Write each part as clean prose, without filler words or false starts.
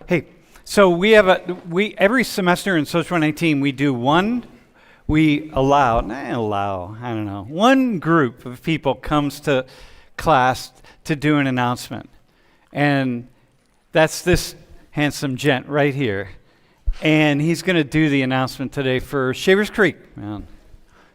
Hey, so we have every semester in Social 19 we allow, I don't know, one group of people comes to class to do an announcement. And that's this handsome gent right here. And he's going to do the announcement today for Shavers Creek. Man.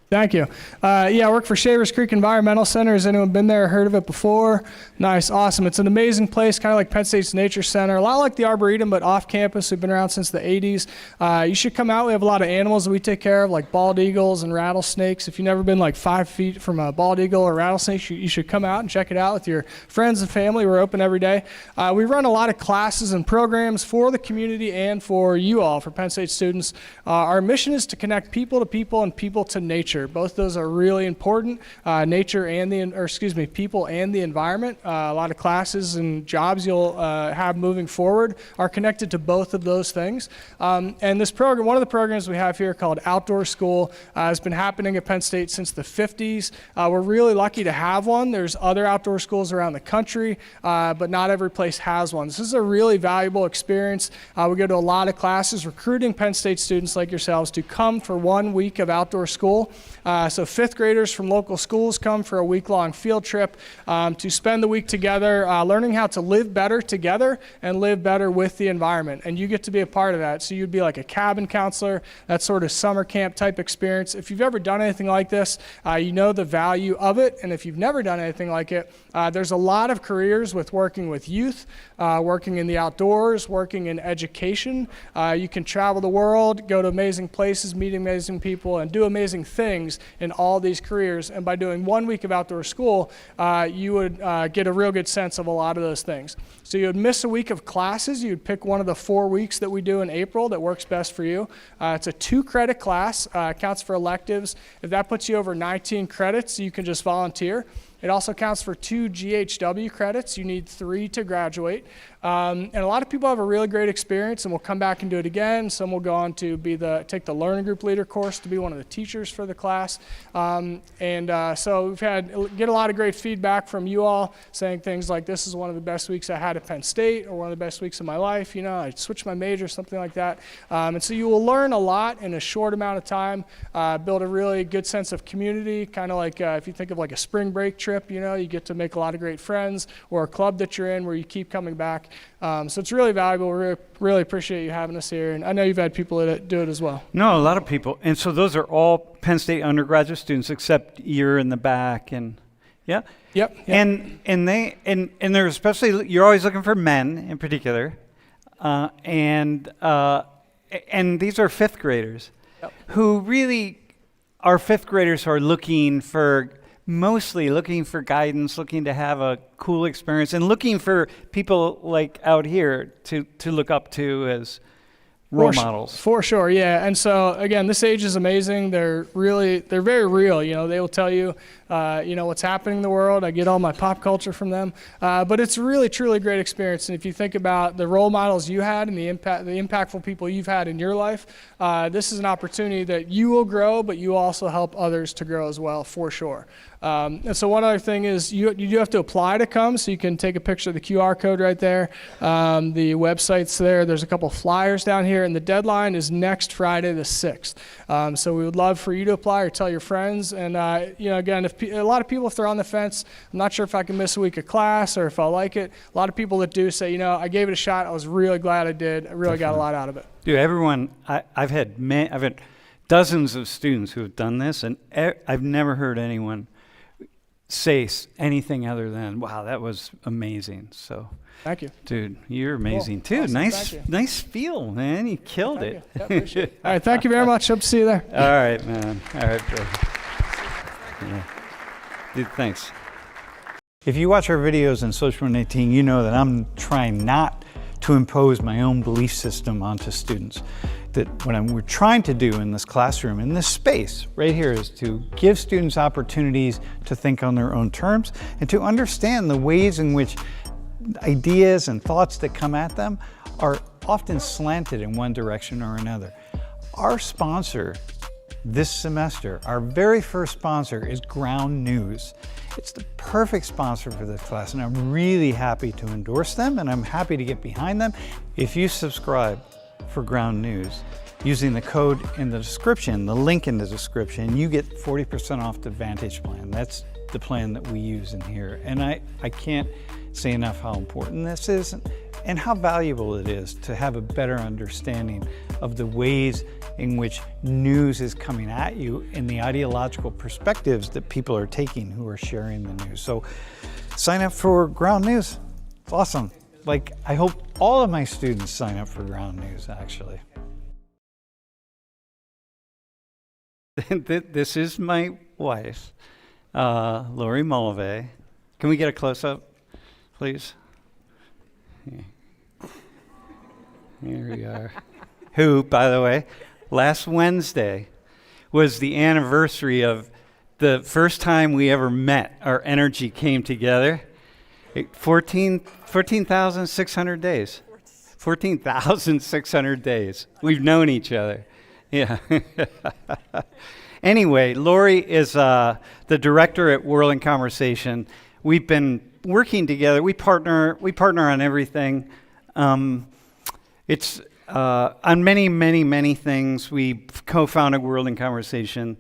Thank you. I work for Shavers Creek Environmental Center. Has anyone been there, heard of it before? Nice, awesome. It's an amazing place, kind of like Penn State's Nature Center. A lot like the Arboretum, but off campus. We've been around since the 80s. You should come out. We have a lot of animals that we take care of, like bald eagles and rattlesnakes. If you've never been like 5 feet from a bald eagle or rattlesnake, you should come out and check it out with your friends and family. We're open every day. We run a lot of classes and programs for the community and for you all, for Penn State students. Our mission is to connect people to people and people to nature. Both those are really important, people and the environment. A lot of classes and jobs you'll have moving forward are connected to both of those things. And this program, one of the programs we have here called Outdoor School, has been happening at Penn State since the 50s. We're really lucky to have one. There's other outdoor schools around the country, but not every place has one. This is a really valuable experience. We go to a lot of classes recruiting Penn State students like yourselves to come for 1 week of outdoor school. So fifth graders from local schools come for a week-long field trip to spend the week together, learning how to live better together and live better with the environment. And you get to be a part of that. So you'd be like a cabin counselor, that sort of summer camp type experience. If you've ever done anything like this, you know the value of it. And if you've never done anything like it, there's a lot of careers with working with youth, working in the outdoors, working in education. You can travel the world, go to amazing places, meet amazing people, and do amazing things in all these careers. And by doing 1 week of outdoor school, you would get a real good sense of a lot of those things. So you would miss a week of classes. You'd pick one of the 4 weeks that we do in April that works best for you. It's a 2-credit class, counts for electives. If that puts you over 19 credits, you can just volunteer. It also counts for 2 GHW credits. You need 3 to graduate. And a lot of people have a really great experience and will come back and do it again. Some will go on to take the learning group leader course to be one of the teachers for the class. So we've get a lot of great feedback from you all saying things like, this is one of the best weeks I had at Penn State, or one of the best weeks of my life. You know, I switched my major, something like that. And so you will learn a lot in a short amount of time, build a really good sense of community, kind of like if you think of like a spring break trip, you know, you get to make a lot of great friends, or a club that you're in where you keep coming back. So it's really valuable. We really appreciate you having us here. And I know you've had people that do it as well. No, a lot of people. And so those are all Penn State undergraduate students, except you're in the back. And yeah. Yep. And they're especially, you're always looking for men in particular. And these are fifth graders who really are fifth graders who are mostly looking for guidance, looking to have a cool experience, and looking for people like out here to look up to as role models. For sure, yeah. And so again, this age is amazing. They're very real. You know, they will tell you, what's happening in the world. I get all my pop culture from them. But it's really, truly great experience. And if you think about the role models you had and the impactful people you've had in your life, this is an opportunity that you will grow, but you also help others to grow as well, for sure. And so one other thing is you do have to apply to come, so you can take a picture of the QR code right there. The website's there. There's a couple flyers down here, and the deadline is next Friday the 6th. So we would love for you to apply or tell your friends. And again, if a lot of people, if they're on the fence, I'm not sure if I can miss a week of class or if I like it. A lot of people that do say, I gave it a shot. I was really glad I did. I really got a lot out of it. Dude, everyone, I've had dozens of students who have done this, and I've never heard anyone say anything other than, wow, that was amazing. So thank you, dude. You're amazing too. Awesome. Nice feel, man. You killed it. Yeah, appreciate it. All right, thank you very much. Hope to see you there. All right, man. All right, bro. Yeah. Dude, thanks. If you watch our videos in Social 18, you know that I'm trying not to impose my own belief system onto students. That what we're trying to do in this classroom, in this space right here, is to give students opportunities to think on their own terms and to understand the ways in which ideas and thoughts that come at them are often slanted in one direction or another. Our sponsor, this semester. Our very first sponsor is Ground News. It's the perfect sponsor for this class, and I'm really happy to endorse them, and I'm happy to get behind them. If you subscribe for Ground News, using the code in the description, the link in the description, you get 40% off the Vantage plan. That's the plan that we use in here. And I can't say enough how important this is and how valuable it is to have a better understanding of the ways in which news is coming at you and the ideological perspectives that people are taking who are sharing the news. So sign up for Ground News. It's awesome. Like, I hope all of my students sign up for Ground News, actually. This is my wife, Laurie Mulvey. Can we get a close-up, please? Here we are. Who, by the way, last Wednesday was the anniversary of the first time we ever met. Our energy came together. 14,600 days. 14,600 days. We've known each other. Yeah. Anyway, Laurie is the director at World in Conversation. We've been working together. We partner on everything. It's on many things. We co-founded World in Conversation.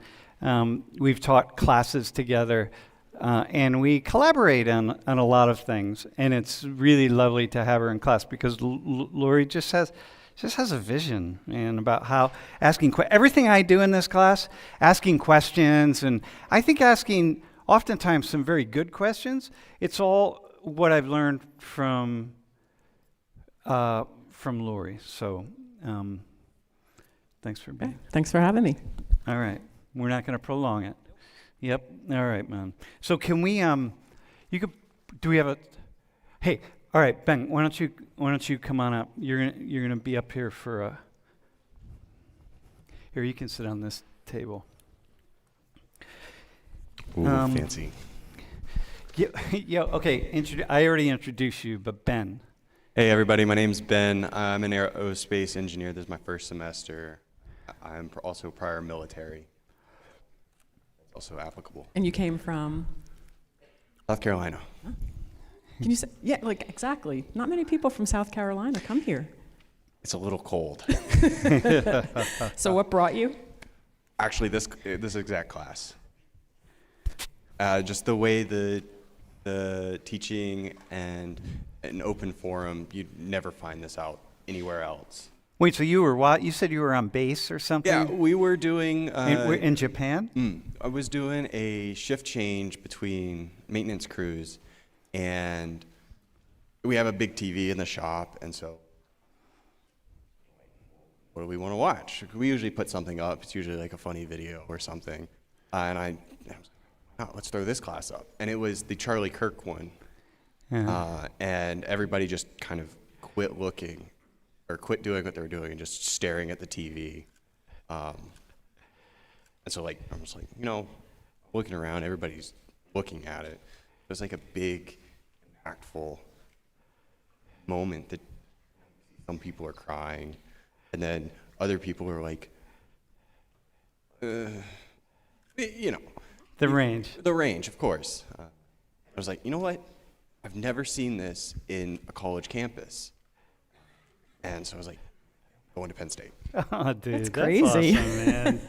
We've taught classes together, and we collaborate on a lot of things. And it's really lovely to have her in class because Laurie just has a vision and about how everything I do in this class, asking questions, and I think asking oftentimes some very good questions. It's all what I've learned from Laurie. So thanks for being. Thanks for having me. All right, we're not going to prolong it. Yep. All right, man. So can we? Do we have a? Hey. All right, Ben, why don't you come on up? You're gonna be up here for a. Here, you can sit on this table. Ooh, fancy. Yeah. Okay. I already introduced you, but Ben. Hey, everybody. My name's Ben. I'm an aerospace engineer. This is my first semester. I'm also prior military. Also applicable. And you came from? South Carolina. Huh? Can you say, yeah, like exactly. Not many people from South Carolina come here. It's a little cold. So what brought you? Actually, this exact class. Just the way the teaching and an open forum, you'd never find this out anywhere else. Wait, so you were what? You said you were on base or something? Yeah, we were doing... in Japan? I was doing a shift change between maintenance crews. And we have a big TV in the shop, and so what do we want to watch? We usually put something up. It's usually like a funny video or something. And I was like, oh, let's throw this class up. And it was the Charlie Kirk one. Yeah. And everybody just kind of quit looking or quit doing what they were doing and just staring at the TV. And so like, I'm just like, looking around, everybody's looking at it. It was like a big, impactful moment that some people are crying, and then other people are like, The range. The range, of course. I was like, you know what? I've never seen this in a college campus. And so I was like, going to Penn State. Oh, dude, that's crazy. Awesome, man.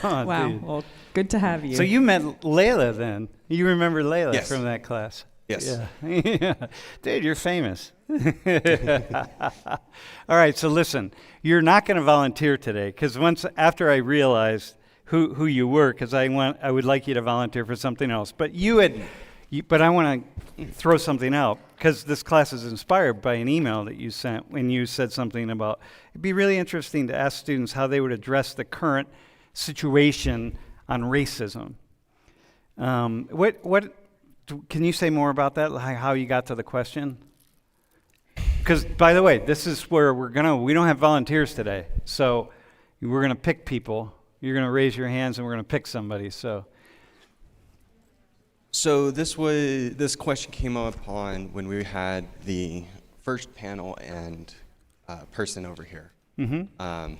Oh, wow. Dude. Well, good to have you. So you met Layla then? You remember Layla Yes. from that class? Yes. Yeah. Dude, you're famous. All right, so listen, you're not going to volunteer today because after I realized who you were, because I would like you to volunteer for something else. But but I want to throw something out because this class is inspired by an email that you sent when you said something about it'd be really interesting to ask students how they would address the current situation on racism. What can you say more about that? How you got to the question? Because by the way, this is where we don't have volunteers today, so we're gonna pick people. You're gonna raise your hands and we're gonna pick somebody. So this question came up when we had the first panel and person over here. Mm-hmm.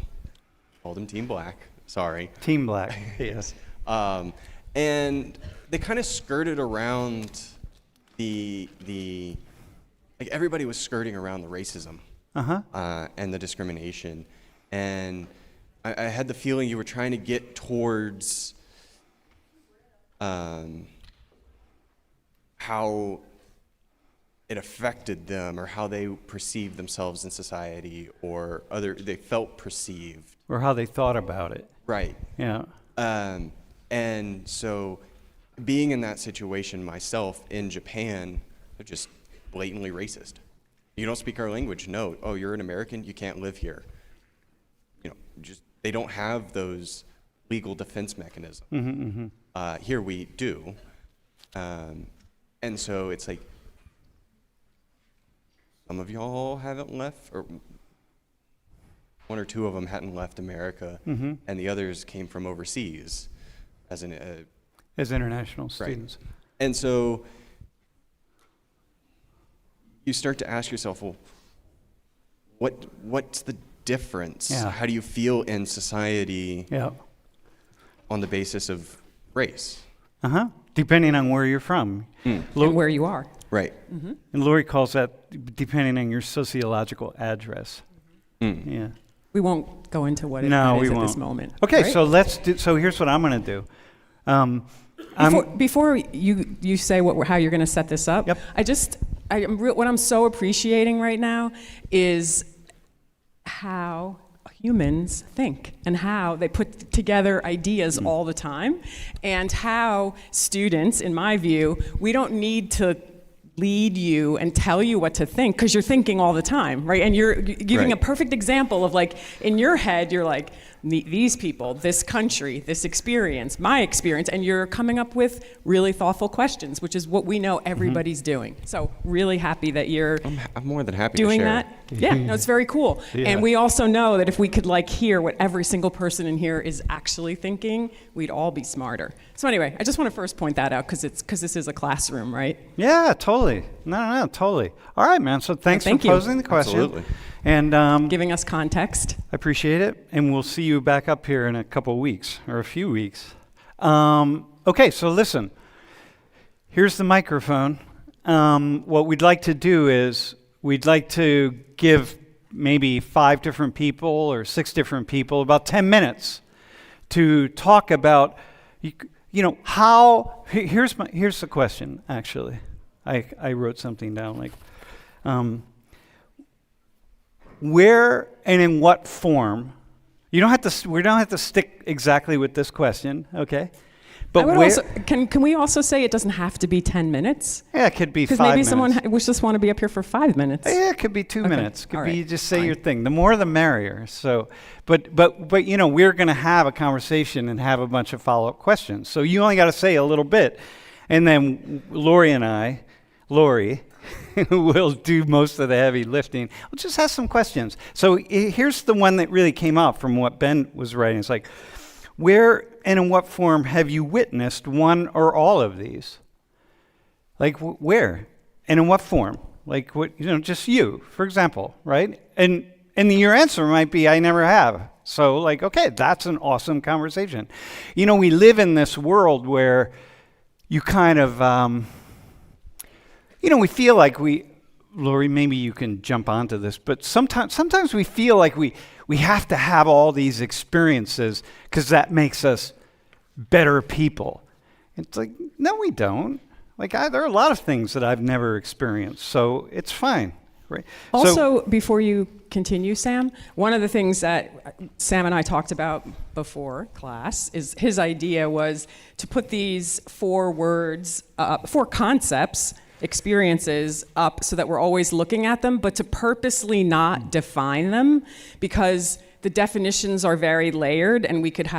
Called him Team Black. Sorry. Team black. Yes. And they kind of skirted around the like everybody was skirting around the racism and the discrimination, and I had the feeling you were trying to get towards how it affected them or how they perceived themselves in society or they felt perceived. Or how they thought about it. Right. Yeah. And so being in that situation myself in Japan, they're just blatantly racist. You don't speak our language? No. Oh, you're an American? You can't live here. You know, just they don't have those legal defense mechanisms. Here we do. And so it's like, some of y'all haven't left, or one or two of them hadn't left America, and the others came from overseas as international students. Right. And so you start to ask yourself, well, what's the difference? Yeah. How do you feel in society on the basis of race? Depending on where you're from. And where you are. Right. And Laurie calls that depending on your sociological address. Yeah. We won't go into what it No, we is at won't. this moment. Okay, right? so let's do. So here's what I'm going to do. Before you say how you're going to set this up, Yep. what I'm so appreciating right now is how humans think and how they put together ideas all the time, and how students, in my view, we don't need to lead you and tell you what to think, because you're thinking all the time, right? And you're giving a perfect example of, like, in your head, you're like, these people, this country, this experience, my experience, and you're coming up with really thoughtful questions, which is what we know everybody's doing. So really happy that you're I'm more than happy doing to share. that. Yeah, no, it's very cool. Yeah. And we also know that if we could, like, hear what every single person in here is actually thinking, we'd all be smarter. So anyway, I just want to first point that out, because this is a classroom, right? Yeah, totally. No, totally. All right, man. So thanks Thank for you. posing the question. Absolutely. And Giving us context. I appreciate it. And we'll see you back up here in a couple of weeks, or a few weeks. Okay, so listen. Here's the microphone. What we'd like to do is we'd like to give maybe 5 different people or 6 different people about 10 minutes to talk about, how. Here's the question. Actually, I wrote something down, like, where and in what form. We don't have to stick exactly with this question, okay? But can we also say it doesn't have to be 10 minutes? Yeah, it could be 5 Because maybe minutes. someone we just want to be up here for 5 minutes. Yeah, it could be 2 minutes. Could All be right. just say Fine. your thing. The more, the merrier. So, but we're going to have a conversation and have a bunch of follow-up questions. So you only got to say a little bit, and then Laurie will do most of the heavy lifting. We'll just have some questions. So here's the one that really came out from what Ben was writing. It's like, where and in what form have you witnessed one or all of these? Like, where and in what form? Like, what, just you, for example, right? And your answer might be, I never have. So, like, okay, that's an awesome conversation. We live in this world where you kind of, we feel like Laurie, maybe you can jump onto this, but sometimes we feel like we have to have all these experiences because that makes us better people. It's like, no, we don't. Like, there are a lot of things that I've never experienced, so it's fine, right? Also, before you continue, Sam, one of the things that Sam and I talked about before class is his idea was to put these 4 words, 4 concepts, experiences up so that we're always looking at them, but to purposely not define them, because the definitions are very layered, and we could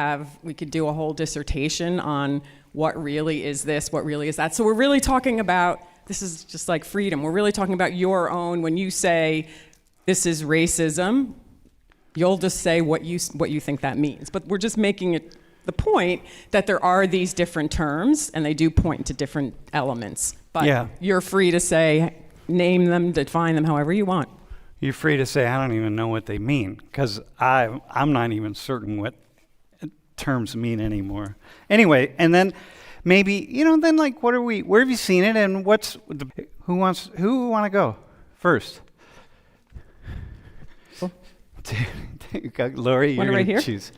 do a whole dissertation on what really is this, what really is that. So we're really talking about, this is just like freedom, we're really talking about your own. When you say this is racism, you'll just say what you think that means. But we're just making it the point that there are these different terms, and they do point to different elements. But you're free to say, name them, define them however you want. You're free to say, I don't even know what they mean, because I'm not even certain what terms mean anymore. Anyway, and then maybe, then like, where have you seen it, and who want to go first? Cool. Laurie, you're One right going to here? choose.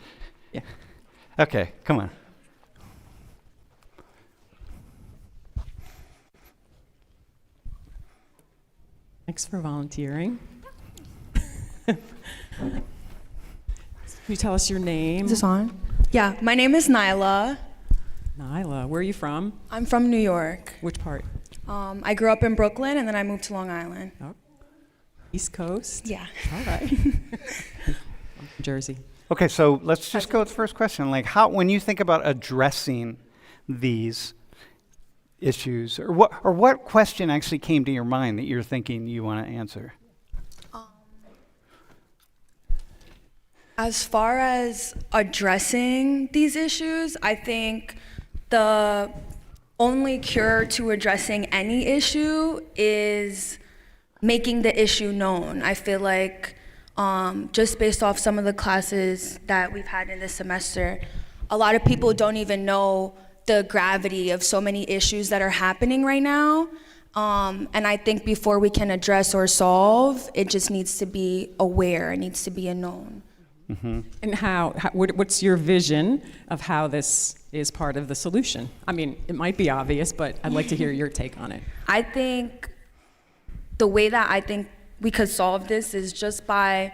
Yeah. Okay, come on. Thanks for volunteering. Can you tell us your name? Is this on? Yeah, my name is Nyla. Nyla. Where are you from? I'm from New York. Which part? I grew up in Brooklyn, and then I moved to Long Island. Oh. East Coast? Yeah. All right. I'm from Jersey. Okay, so let's just go with the first question. Like, when you think about addressing these issues, or what question actually came to your mind that you're thinking you want to answer? As far as addressing these issues, I think the only cure to addressing any issue is making the issue known. I feel like just based off some of the classes that we've had in this semester, a lot of people don't even know the gravity of so many issues that are happening right now. And I think before we can address or solve, it just needs to be aware, it needs to be a known. Mm-hmm. And what's your vision of how this is part of the solution? I mean, it might be obvious, but I'd like to hear your take on it. I think the way that I think we could solve this is just by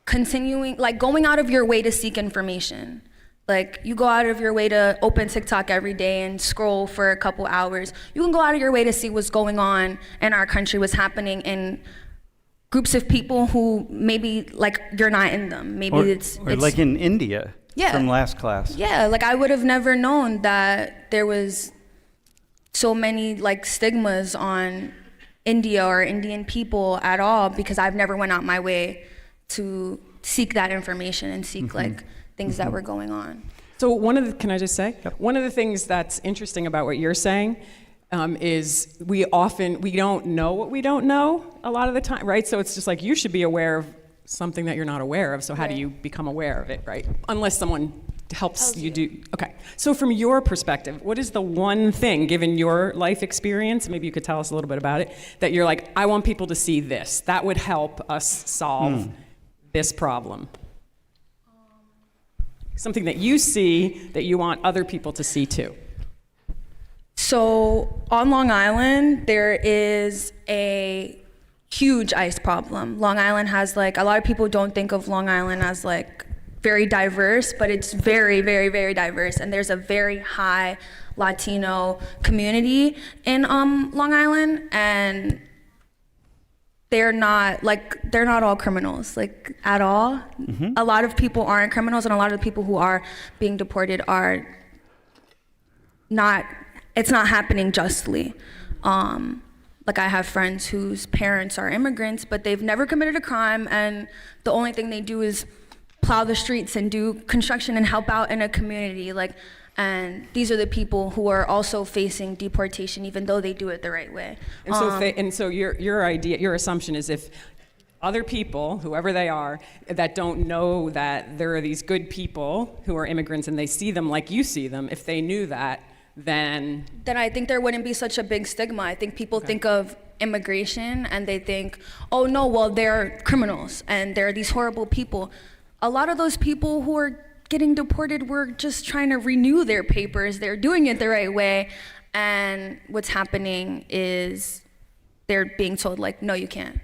continuing, like going out of your way to seek information. Like you go out of your way to open TikTok every day and scroll for a couple hours. You can go out of your way to see what's going on in our country, what's happening in groups of people who maybe like you're not in them. Maybe it's like in India from last class. Yeah, like I would have never known that there was so many like stigmas on India or Indian people at all, because I've never went out my way to seek that information and seek like things that were going on. So can I just say, one of the things that's interesting about what you're saying is we don't know what we don't know a lot of the time, right? So it's just like you should be aware of something that you're not aware of, so how do you become aware of it, right? Unless someone helps you do. Okay, so from your perspective, what is the one thing, given your life experience, maybe you could tell us a little bit about it, that you're like, I want people to see this. That would help us solve this problem. Something that you see that you want other people to see too. So on Long Island, there is a huge ICE problem. Long Island has like, a lot of people don't think of Long Island as like very diverse, but it's very, very, very diverse. And there's a very high Latino community in Long Island, and they're not all criminals, like at all. A lot of people aren't criminals, and a lot of the people who are being deported are not, it's not happening justly. Like I have friends whose parents are immigrants, but they've never committed a crime, and the only thing they do is plow the streets and do construction and help out in a community. And these are the people who are also facing deportation, even though they do it the right way. And so your assumption is if other people, whoever they are, that don't know that there are these good people who are immigrants and they see them like you see them, if they knew that, then I think there wouldn't be such a big stigma. I think people think of immigration and they think, oh no, well, they're criminals and they're these horrible people. A lot of those people who are getting deported were just trying to renew their papers. They're doing it the right way. And what's happening is they're being told like, no, you can't.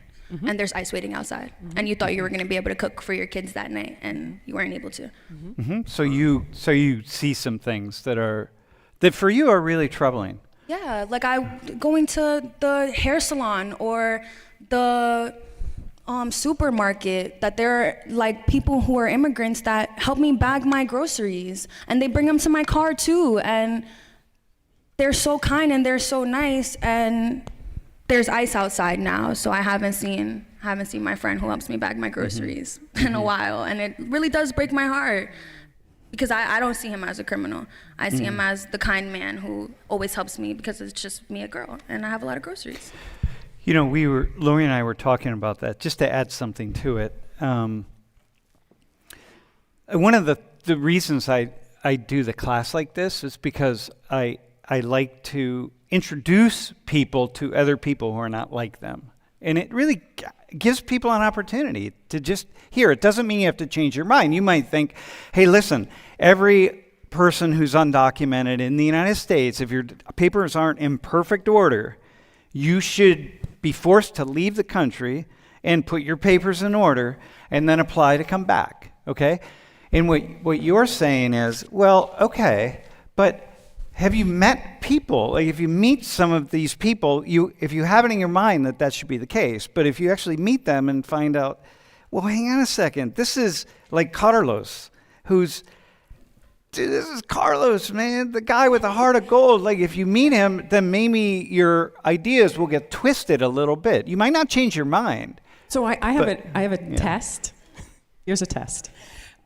And there's ICE waiting outside. And you thought you were gonna be able to cook for your kids that night, and you weren't able to. So you see some things that for you are really troubling. Yeah, like going to the hair salon or the supermarket, that there are like people who are immigrants that help me bag my groceries, and they bring them to my car too, and they're so kind and they're so nice. And there's ICE outside now, so I haven't seen my friend who helps me bag my groceries in a while, and it really does break my heart. Because I don't see him as a criminal. I see him as the kind man who always helps me because it's just me, a girl, and I have a lot of groceries. You know, Laurie and I were talking about that, just to add something to it. One of the the reasons I do the class like this is because I like to introduce people to other people who are not like them. And it really gives people an opportunity to just hear. It doesn't mean you have to change your mind. You might think, hey, listen, every person who's undocumented in the United States, if your papers aren't in perfect order, you should be forced to leave the country and put your papers in order and then apply to come back, okay? And what you're saying is, well, okay, but have you met people? Like if you meet some of these people, if you have it in your mind that should be the case, but if you actually meet them and find out, well, hang on a second, this is like Carlos, this is Carlos, man, the guy with the heart of gold. Like if you meet him, then maybe your ideas will get twisted a little bit. You might not change your mind. So I have a test. Here's a test.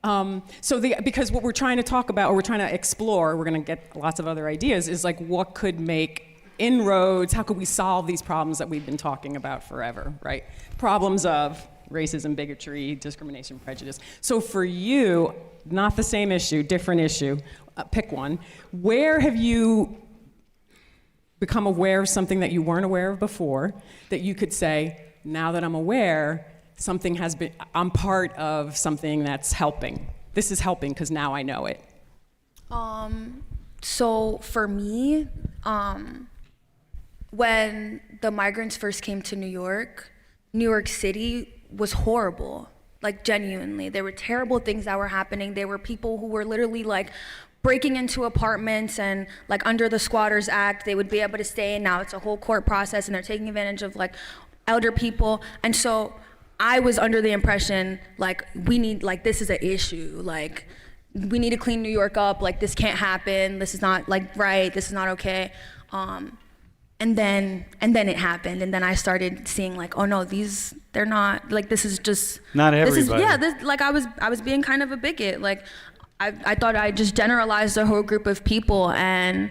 Because what we're trying to talk about, or we're trying to explore, we're going to get lots of other ideas, is like what could make inroads, how could we solve these problems that we've been talking about forever, right? Problems of racism, bigotry, discrimination, prejudice. So for you, not the same issue, different issue, pick one. Where have you become aware of something that you weren't aware of before that you could say, now that I'm aware, I'm part of something that's helping. This is helping because now I know it. So for me, when the migrants first came to New York City was horrible. Like genuinely, there were terrible things that were happening. There were people who were literally like breaking into apartments and like under the Squatters Act, they would be able to stay, and now it's a whole court process and they're taking advantage of like elder people. And so I was under the impression like this is an issue, like we need to clean New York up, like this can't happen, this is not like right, this is not okay. And then it happened, and then I started seeing like, oh no, they're not, like this is just not everybody. I was being kind of a bigot. Like I thought I just generalized a whole group of people, and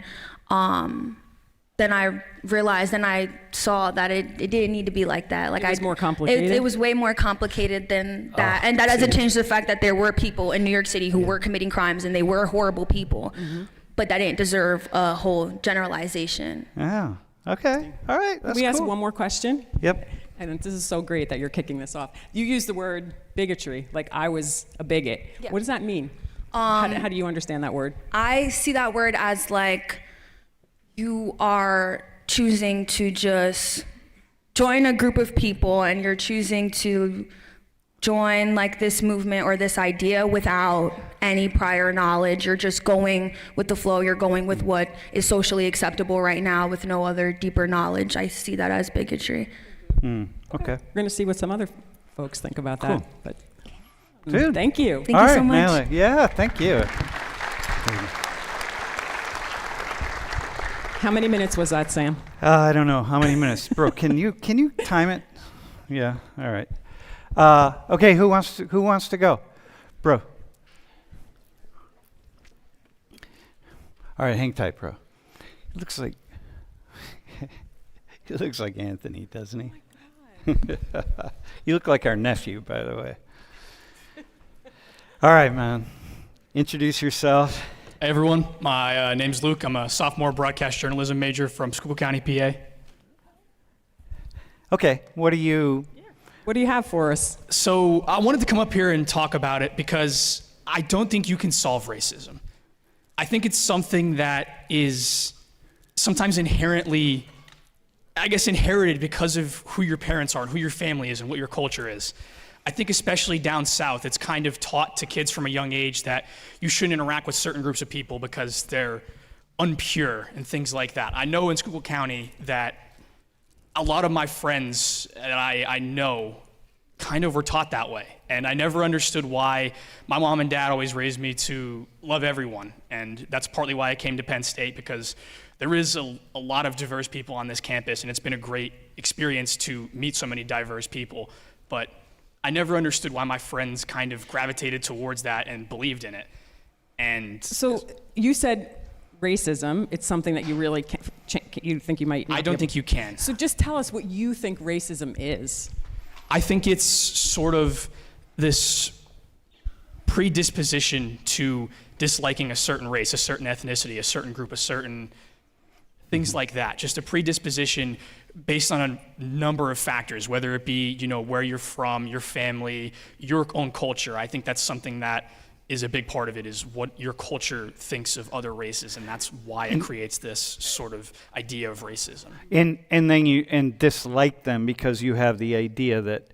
then I realized and I saw that it didn't need to be like that. Like it was more complicated. It was way more complicated than that, and that doesn't change the fact that there were people in New York City who were committing crimes, and they were horrible people, but that didn't deserve a whole generalization. Yeah. Okay. All right. That's Can we ask cool. one more question? Yep. And this is so great that you're kicking this off. You used the word bigotry, like I was a bigot. Yeah. What does that mean? How do you understand that word? I see that word as like you are choosing to just join a group of people, and you're choosing to join like this movement or this idea without any prior knowledge. You're just going with the flow. You're going with what is socially acceptable right now with no other deeper knowledge. I see that as bigotry. Okay. We're going to see what some other folks think about Cool. that. But Dude. thank you. Thank you so much. Natalie. Yeah, thank you. How many minutes was that, Sam? I don't know how many minutes, bro. Can you time it? Yeah. All right. Okay. Who wants to go, bro? All right. Hang tight, bro. He looks like Anthony, doesn't he? Oh my God. You look like our nephew, by the way. All right, man. Introduce yourself. Hey everyone, my name's Luke. I'm a sophomore broadcast journalism major from Schuylkill County, PA. Okay, what do you have for us? So I wanted to come up here and talk about it because I don't think you can solve racism. I think it's something that is sometimes inherently, inherited because of who your parents are and who your family is and what your culture is. I think especially down south, it's kind of taught to kids from a young age that you shouldn't interact with certain groups of people because they're unpure and things like that. I know in Schuylkill County that a lot of my friends that I know kind of were taught that way. And I never understood why my mom and dad always raised me to love everyone. And that's partly why I came to Penn State, because there is a lot of diverse people on this campus, and it's been a great experience to meet so many diverse people. But I never understood why my friends kind of gravitated towards that and believed in it. And so you said racism, it's something that you really you think you might not I don't think you can. So just tell us what you think racism is. I think it's sort of this predisposition to disliking a certain race, a certain ethnicity, a certain group, a certain things like that. Just a predisposition based on a number of factors, whether it be, where you're from, your family, your own culture. I think that's something that is a big part of it, is what your culture thinks of other races, and that's why it creates this sort of idea of racism. And then you dislike them because you have the idea that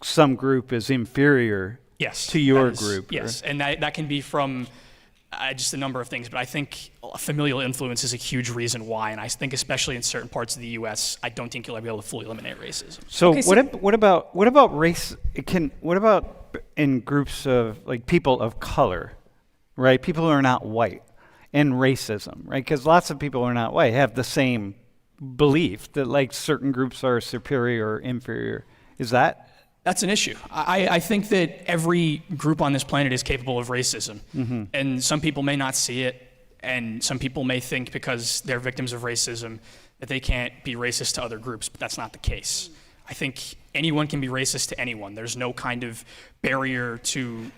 some group is inferior to your group. Yes, and that can be from just a number of things, but I think familial influence is a huge reason why, and I think especially in certain parts of the U.S., I don't think you'll ever be able to fully eliminate racism. So, what about race? What about in groups of like people of color, right? People who are not white, and racism, right? Because lots of people who are not white have the same belief that like certain groups are superior or inferior. That's an issue. I think that every group on this planet is capable of racism. And some people may not see it, and some people may think because they're victims of racism that they can't be racist to other groups, but that's not the case. I think anyone can be racist to anyone. There's no kind of barrier to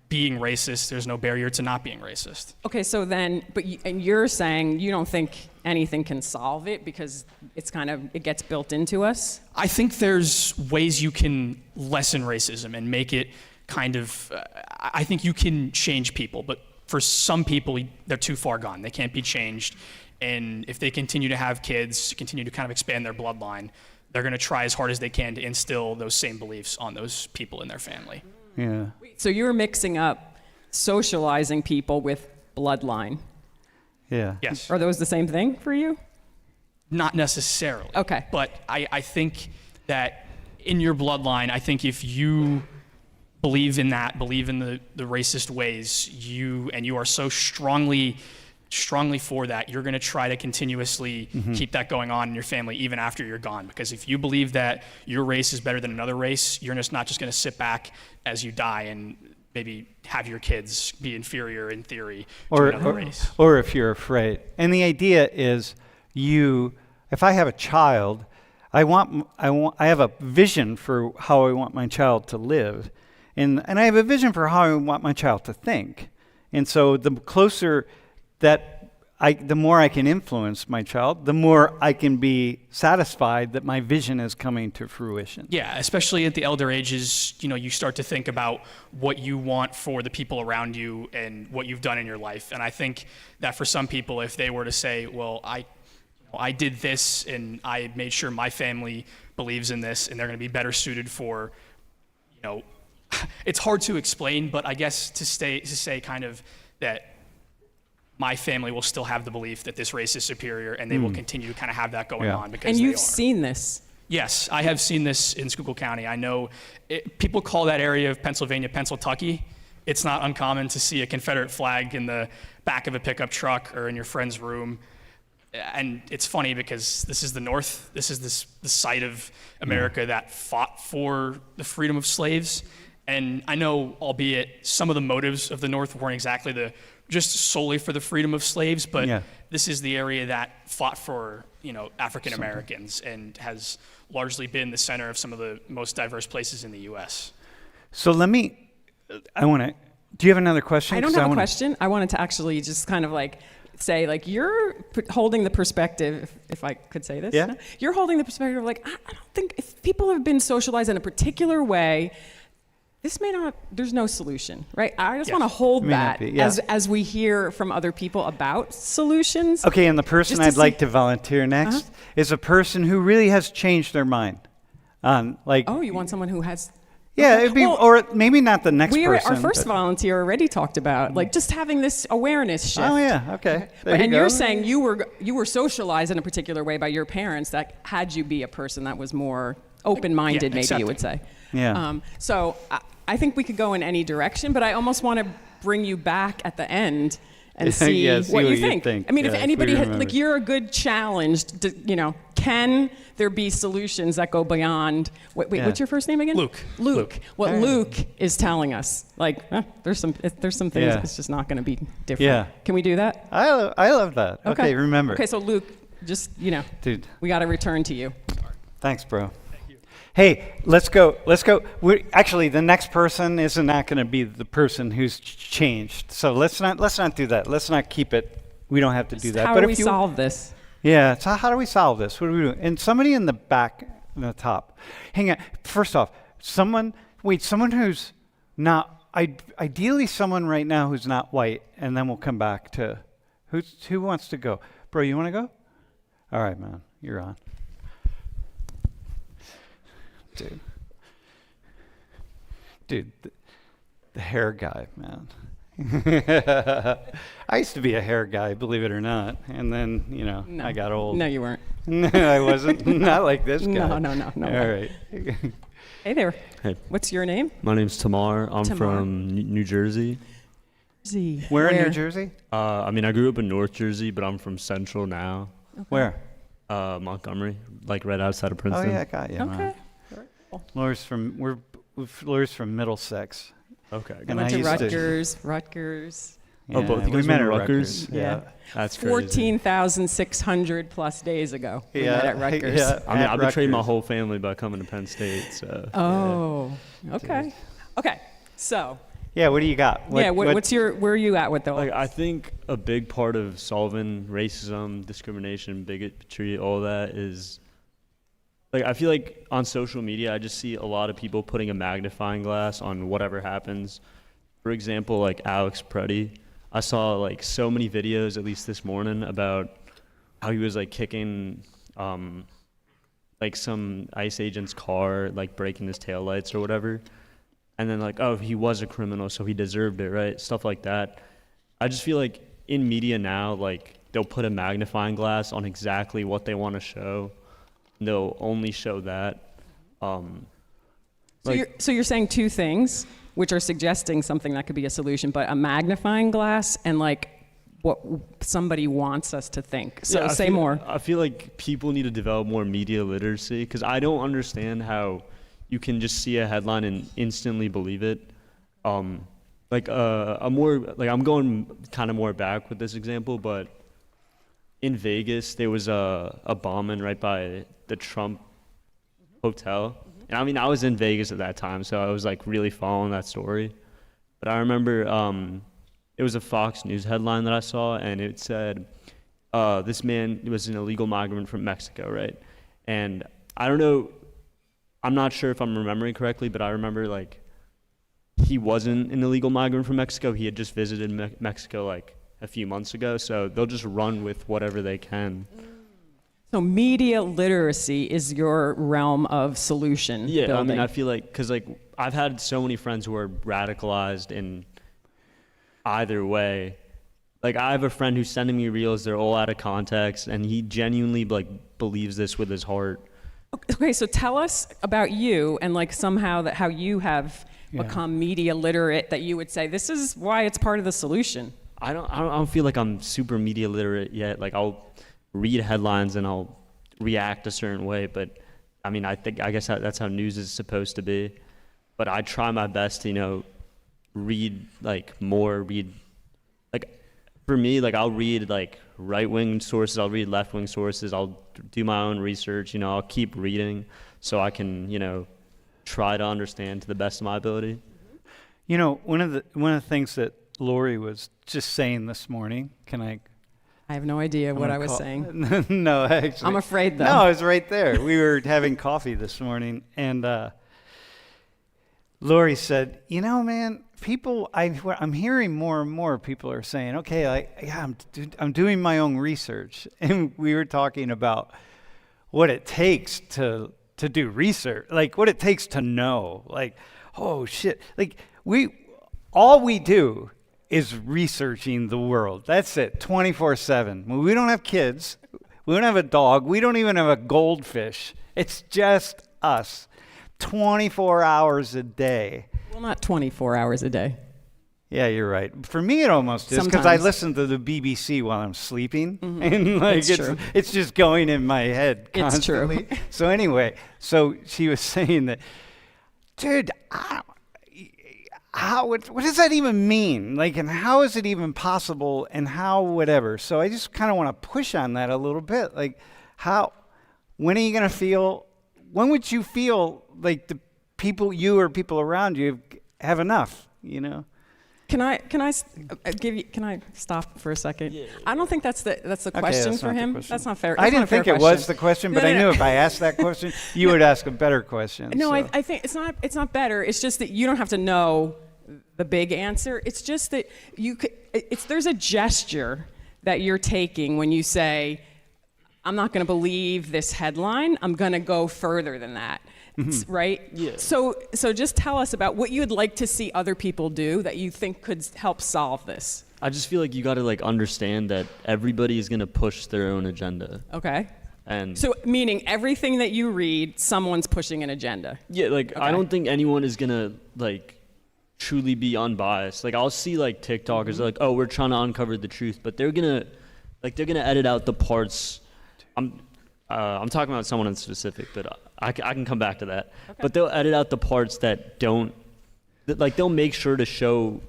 being racist. There's no barrier to not being racist. Okay, so then, and you're saying you don't think anything can solve it because it gets built into us? I think there's ways you can lessen racism and make it I think you can change people, but for some people, they're too far gone. They can't be changed. And if they continue to have kids, continue to kind of expand their bloodline, they're going to try as hard as they can to instill those same beliefs on those people in their family. Yeah. So you're mixing up socializing people with bloodline. Yeah. Yes. Are those the same thing for you? Not necessarily. Okay. But I think that in your bloodline, I think if you believe in the racist ways, you are so strongly for that, you're going to try to continuously keep that going on in your family even after you're gone. Because if you believe that your race is better than another race, you're just not just going to sit back as you die and maybe have your kids be inferior in theory to another race. Or if you're afraid. And the idea is if I have a child, I have a vision for how I want my child to live. And I have a vision for how I want my child to think. And so the closer the more I can influence my child, the more I can be satisfied that my vision is coming to fruition. Yeah, especially at the elder ages, you start to think about what you want for the people around you and what you've done in your life. And I think that for some people, if they were to say, well, I did this and I made sure my family believes in this, and they're going to be better suited for, it's hard to explain, but I guess to say kind of that my family will still have the belief that this race is superior, and they will continue to kind of have that going on because And you've seen this. Yes, I have seen this in Schuylkill County. I know people call that area of Pennsylvania Pennsyltucky. It's not uncommon to see a Confederate flag in the back of a pickup truck or in your friend's room. And it's funny because this is the North. This is the site of America that fought for the freedom of slaves. And I know, albeit some of the motives of the North weren't exactly just solely for the freedom of slaves, but this is the area that fought for, African Americans and has largely been the center of some of the most diverse places in the U.S. So do you have another question? I don't have a question. I wanted to actually just kind of say, you're holding the perspective, if I could say this. Yeah. You're holding the perspective of I don't think, if people have been socialized in a particular way, there's no solution, right? I just want to hold that as we hear from other people about solutions. Okay, and the person I'd like to volunteer next is a person who really has changed their mind. You want someone who has... Yeah, it'd be, or maybe not the next person. Our first volunteer already talked about just having this awareness shift. Oh yeah, okay. You're saying you were socialized in a particular way by your parents that had you be a person that was more open-minded, maybe you would say. Yeah. So I think we could go in any direction, but I almost want to bring you back at the end and see what you think. I mean, if anybody you're a good challenge to, can there be solutions that go beyond, what's your first name again? Luke. What Luke is telling us, there's some things that's just not going to be different. Yeah. Can we do that? I love that. Okay, remember. Okay, so Luke, just, Dude. we got to return to you. Thanks, bro. Hey, let's go. Actually, the next person is not going to be the person who's changed. So let's not do that. Let's not keep it. We don't have to do that. How but do we if you, solve this? Yeah. So how do we solve this? What do we do? And somebody in the back, in the top. Hang on. First off, someone who's not. Ideally, someone right now who's not white, and then we'll come back to who wants to go. Bro, you want to go? All right, man. You're on. Dude, the hair guy, man. I used to be a hair guy, believe it or not, and then No. I got old. No, you weren't. No, I wasn't. Not like this guy. No. All right. Hey there. Hey, What's your name? my name's Tammar. I'm Tammar. from New Jersey. Where in New Jersey? I grew up in North Jersey, but I'm from Central now. Where? Montgomery, like right outside of Oh Princeton. yeah, I got you. Okay. Man. Laura's from Laura's from Middlesex. Okay. I And went I to used to- Rutgers. Oh, both you we guys met went at to Rutgers? Yeah. That's crazy. 14,600 plus days ago. We met at Rutgers. Yeah, I at betrayed my Rutgers. whole family by coming to Penn State. So. Oh, okay. Okay, so, Yeah, what do you got? what's your, where are you at with the, Like, I think a big part of solving racism, discrimination, bigotry, all that is, like, I feel like on social media, I just see a lot of people putting a magnifying glass on whatever happens. For example, like Alex Preddy, I saw like so many videos, at least this morning, about how he was like kicking like some ICE agent's car, like breaking his taillights or whatever. And then like, oh, he was a criminal, so he deserved it, right? Stuff like that. I just feel like in media now, like they'll put a magnifying glass on exactly what they want to show. And they'll only show that. so you're saying two things, which are suggesting something that could be a solution, but a magnifying glass and like what somebody wants us to think. So Yeah, say more. I feel like people need to develop more media literacy because I don't understand how you can just see a headline and instantly believe it. I'm going kind of more back with this example, but in Vegas there was a bombing right by the Trump hotel. And I mean, I was in Vegas at that time, so I was like really following that story. But I remember it was a Fox News headline that I saw, and it said, this man was an illegal migrant from Mexico, right? And I don't know, I'm not sure if I'm remembering correctly, but I remember like he wasn't an illegal migrant from Mexico. He had just visited Mexico like a few months ago, so they'll just run with whatever they can. So media literacy is your realm of solution Yeah, building. I mean, I feel like, because like I've had so many friends who are radicalized in either way. Like I have a friend who's sending me reels, they're all out of context, and he genuinely like believes this with his heart. Okay, so tell us about you and like somehow that how you have become media literate, that you would say this is why it's part of the solution. I don't feel like I'm super media literate yet. Like I'll read headlines and I'll react a certain way, but I mean, I guess that's how news is supposed to be. But I try my best to, read like for me, like I'll read like right-wing sources, I'll read left-wing sources, I'll do my own research, I'll keep reading so I can, try to understand to the best of my ability. One of the things that Laurie was just saying this morning, I have no idea what I was call- saying. No, actually. I'm afraid, though. No, I was right there. We were having coffee this morning, and Laurie said, man, I'm hearing more and more people are saying, okay, I'm doing my own research. And we were talking about what it takes to do research, like what it takes to know, like, oh shit, like all we do is researching the world. That's it, 24/7. When we don't have kids, we don't have a dog, we don't even have a goldfish. It's just us, 24 hours a day. Well, not 24 hours a day. Yeah, you're right. For me, it almost is because I Sometimes. listen to the BBC while I'm sleeping, and like It's true. it's just going in my head It's true. constantly. So anyway, so she was saying that, dude, what does that even mean? Like, and how is it even possible? And how whatever? So I just kind of want to push on that a little bit. Like, when are you gonna feel when would you feel like the people, you or people around you, have enough? You know. Can I give you? Can I stop for a second? Yeah. I don't think that's the question that's for not the him. question. That's not fair. I didn't think it was the question, but I knew if I asked that question, you would ask a better question. No, so. I think it's not better. It's just that you don't have to know the big answer. It's just that there's a gesture that you're taking when you say, I'm not going to believe this headline. I'm going to go further than that. Right? Yeah. So just tell us about what you would like to see other people do that you think could help solve this. I just feel like you got to like understand that everybody is going to push their own agenda. Okay. And so meaning everything that you read, someone's pushing an agenda. yeah, like Okay. I don't think anyone is going to like truly be unbiased. Like I'll see like TikTokers like, "Oh, we're trying to uncover the truth," but they're going to edit out the parts. I'm talking about someone in specific, but I can come back to that. Okay. But they'll edit out the parts that don't, they'll make sure to show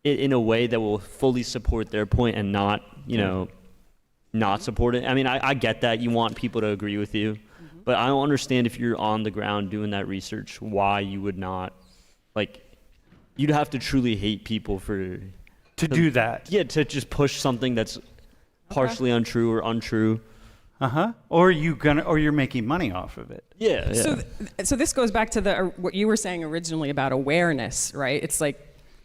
it in a way that will fully support their point and not, not support it. I mean, I get that you want people to agree with you, but I don't understand if you're on the ground doing that research, why you would not, you'd have to truly hate people to do that. Yeah, to just push something that's partially untrue or untrue. Or you're making money off of it. Yeah. So this goes back to what you were saying originally about awareness, right? It's like,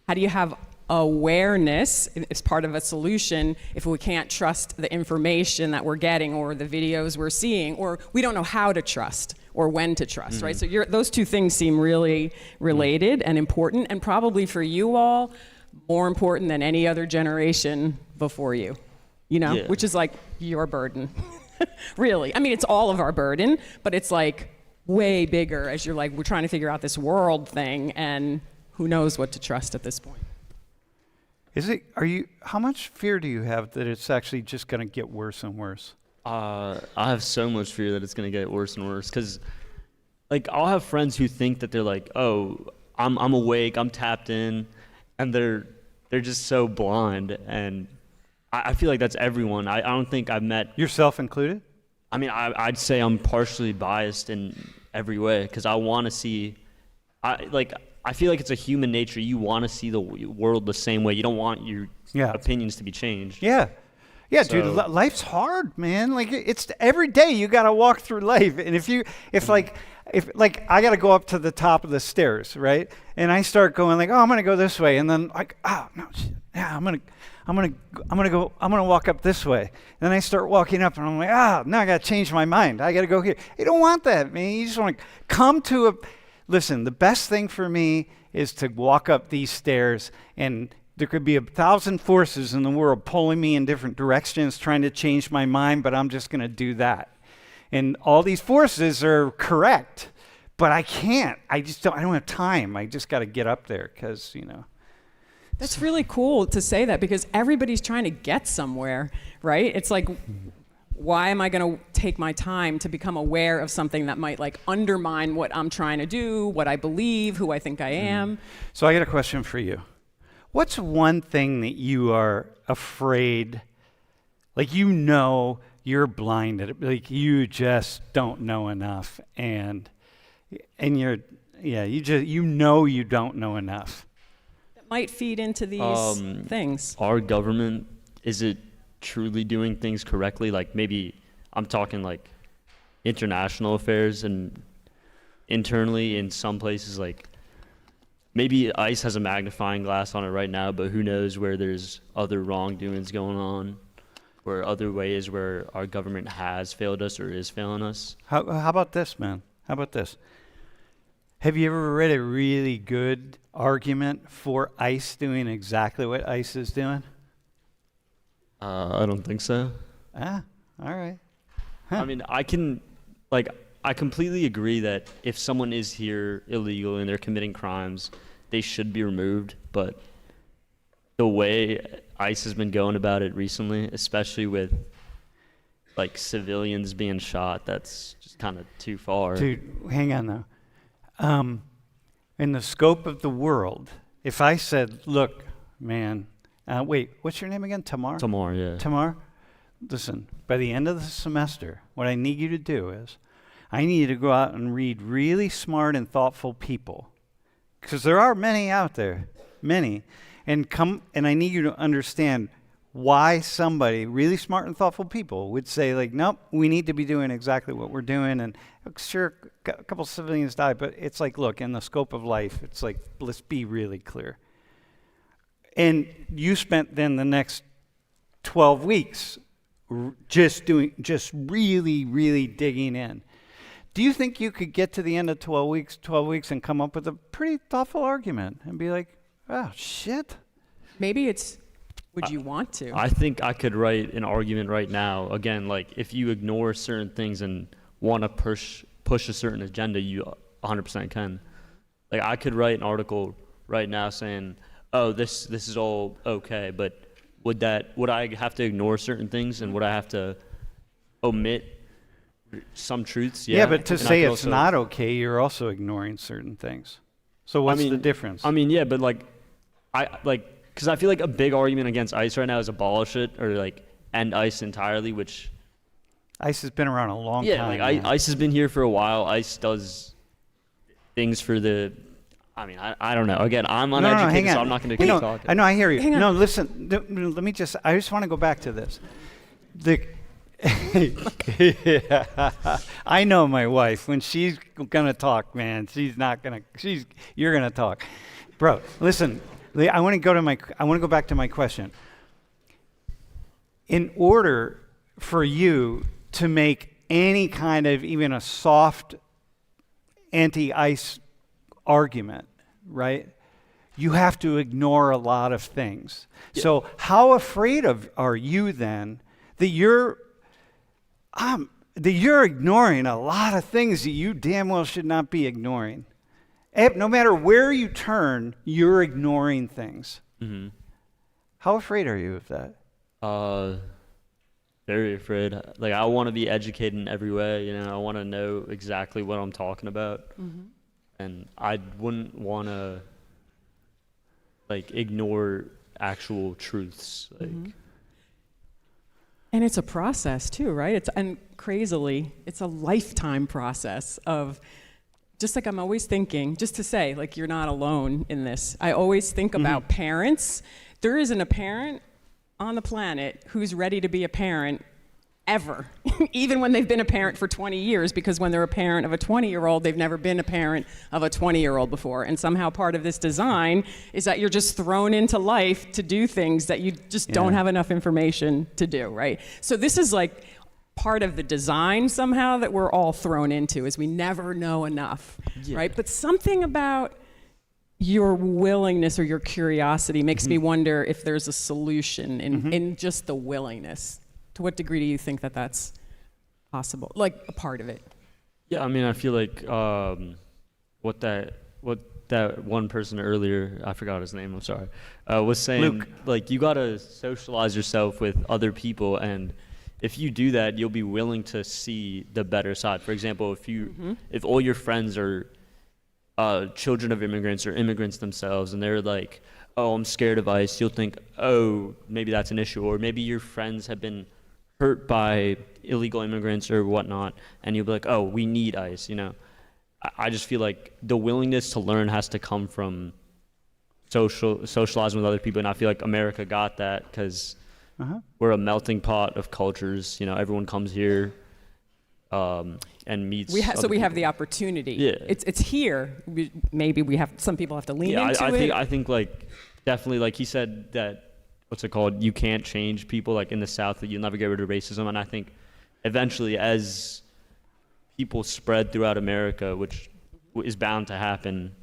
how do you have awareness as part of a solution if we can't trust the information that we're getting or the videos we're seeing, or we don't know how to trust or when to trust, right? So those two things seem really related and important, and probably for you all, more important than any other generation before you, which is like your burden. Really. I mean, it's all of our burden, but it's like way bigger as we're trying to figure out this world thing, and who knows what to trust at this point. How much fear do you have that it's actually just going to get worse and worse? I have so much fear that it's going to get worse and worse, because I'll have friends who think that they're like, oh, I'm awake, I'm tapped in, and they're just so blind. And I feel like that's everyone. I don't think I've met... Yourself included? I mean, I'd say I'm partially biased in every way, because I want to see... I feel like it's a human nature. You want to see the world the same way. You don't want your opinions to be changed. Yeah. Yeah, so, dude, life's hard, man. It's every day you got to walk through life. And if I got to go up to the top of the stairs, right? And I start going I'm going to go this way. And then I'm going to walk up this way. And then I start walking up and I'm like, now I got to change my mind. I got to go here. You don't want that, man. You just want to come to listen, the best thing for me is to walk up these stairs, and there could be 1,000 forces in the world pulling me in different directions, trying to change my mind, but I'm just going to do that. And all these forces are correct, but I can't. I don't have time. I just got to get up there because, That's really cool to say that, because everybody's trying to get somewhere, right? It's like, why am I going to take my time to become aware of something that might undermine what I'm trying to do, what I believe, who I think I am? So I got a question for you. What's one thing that you are afraid, you're blinded, you just don't know enough, and you don't know enough? That might feed into these things. Our government, is it truly doing things correctly? Maybe I'm talking international affairs, and internally in some places, maybe ICE has a magnifying glass on it right now, but who knows where there's other wrongdoings going on, or other ways where our government has failed us or is failing us. How about this, man? How about this? Have you ever read a really good argument for ICE doing exactly what ICE is doing? I don't think so. All right. I mean, I completely agree that if someone is here illegally and they're committing crimes, they should be removed. But the way ICE has been going about it recently, especially with civilians being shot, that's just kind of too far. Dude, hang on though. In the scope of the world, if I said, look, man, wait, what's your name again? Tammar? Tammar, yeah. Tammar, listen, by the end of the semester, what I need you to do is, I need you to go out and read really smart and thoughtful people, because there are many out there, many, and I need you to understand why somebody, really smart and thoughtful people, would say, like, nope, we need to be doing exactly what we're doing. And sure, a couple civilians died, but it's like, look, in the scope of life, it's like, let's be really clear. And you spent then the next 12 weeks just really, really digging in. Do you think you could get to the end of 12 weeks and come up with a pretty thoughtful argument and be like, oh, shit? Maybe it's, would you want to? I think I could write an argument right now. Again, like if you ignore certain things and want to push a certain agenda, you 100% can. Like I could write an article right now saying, oh, this is all okay, but would I have to ignore certain things, and would I have to omit some truths? Yeah, but to say it's not okay, you're also ignoring certain things. So what's the difference? I mean, yeah, but because I feel like a big argument against ICE right now is abolish it or like end ICE entirely, which ICE has been around a long time. Yeah, like ICE has been here for a while. ICE does things for the. I mean, I don't know. Again, I'm uneducated, so I'm not going to keep talking. I know, I hear you. Hang on. No, listen. I just want to go back to this. I know my wife. When she's gonna talk, man, you're gonna talk, bro. Listen. I want to go back to my question. In order for you to make any kind of even a soft anti-ICE argument, right? You have to ignore a lot of things. Yeah. So how afraid are you then that you're ignoring a lot of things that you damn well should not be ignoring? No matter where you turn, you're ignoring things. Mm-hmm. How afraid are you of that? Very afraid. Like, I want to be educated in every way. You know, I want to know exactly what I'm talking about. Mm-hmm. And I wouldn't want to, like, ignore actual truths. Like, mm-hmm. And it's a process, too, right? And crazily, it's a lifetime process of... Just like I'm always thinking, just to say, like, you're not alone in this. I always think about parents. There isn't a parent on the planet who's ready to be a parent ever, even when they've been a parent for 20 years, because when they're a parent of a 20-year-old, they've never been a parent of a 20-year-old before. And somehow part of this design is that you're just thrown into life to do things that you just don't have enough information to do, right? So this is like part of the design somehow that we're all thrown into, is we never know enough, right? But something about your willingness or your curiosity makes me wonder if there's a solution in just the willingness. To what degree do you think that that's possible? Like a part of it? Yeah, I mean, I feel like what that one person earlier, I forgot his name, I'm sorry, was saying, Luke. Like, you gotta socialize yourself with other people, and if you do that, you'll be willing to see the better side. For example, if all your friends are children of immigrants or immigrants themselves, and they're like, oh, I'm scared of ICE, you'll think, oh, maybe that's an issue. Or maybe your friends have been hurt by illegal immigrants or whatnot, and you'll be like, oh, we need ICE, you know? I just feel like the willingness to learn has to come from socializing with other people, and I feel like America got that because we're a melting pot of cultures. You know, everyone comes here and meets. So we have the opportunity. Yeah, it's here. Maybe we have. Some people have to lean into it. I think like definitely, like he said, that what's it called? You can't change people. Like in the South, that you'll never get rid of racism. And I think eventually, as people spread throughout America, which is bound to happen,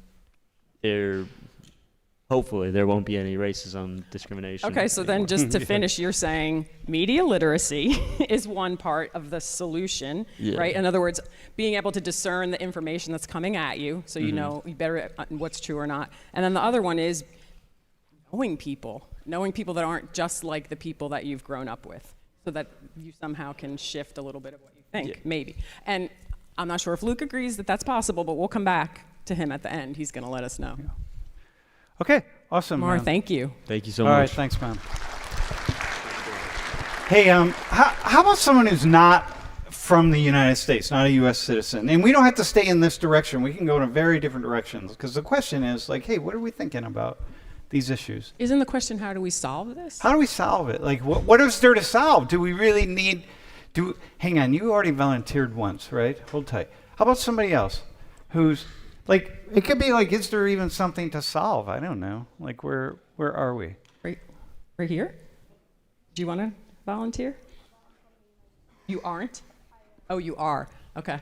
hopefully there won't be any racism, discrimination. Okay, so then just to finish, you're saying media literacy is one part of the solution, right? In other words, being able to discern the information that's coming at you, so you know you better what's true or not. And then the other one is knowing people that aren't just like the people that you've grown up with, so that you somehow can shift a little bit of what you think, maybe. And I'm not sure if Luke agrees that that's possible, but we'll come back to him at the end. He's going to let us know. Yeah. Okay, awesome. Mar, thank you. Thank you so much. All right, thanks, man. Hey, how about someone who's not from the United States, not a U.S. citizen. And we don't have to stay in this direction. We can go in very different directions. Because the question is, like, hey, what are we thinking about these issues? Isn't the question, how do we solve this? How do we solve it? Like, what is there to solve? Do we really need... Hang on, you already volunteered once, right? Hold tight. How about somebody else who's... Like, it could be like, is there even something to solve? I don't know. Like, where are we? Right here? Do you want to volunteer? You aren't? Oh, you are. Okay.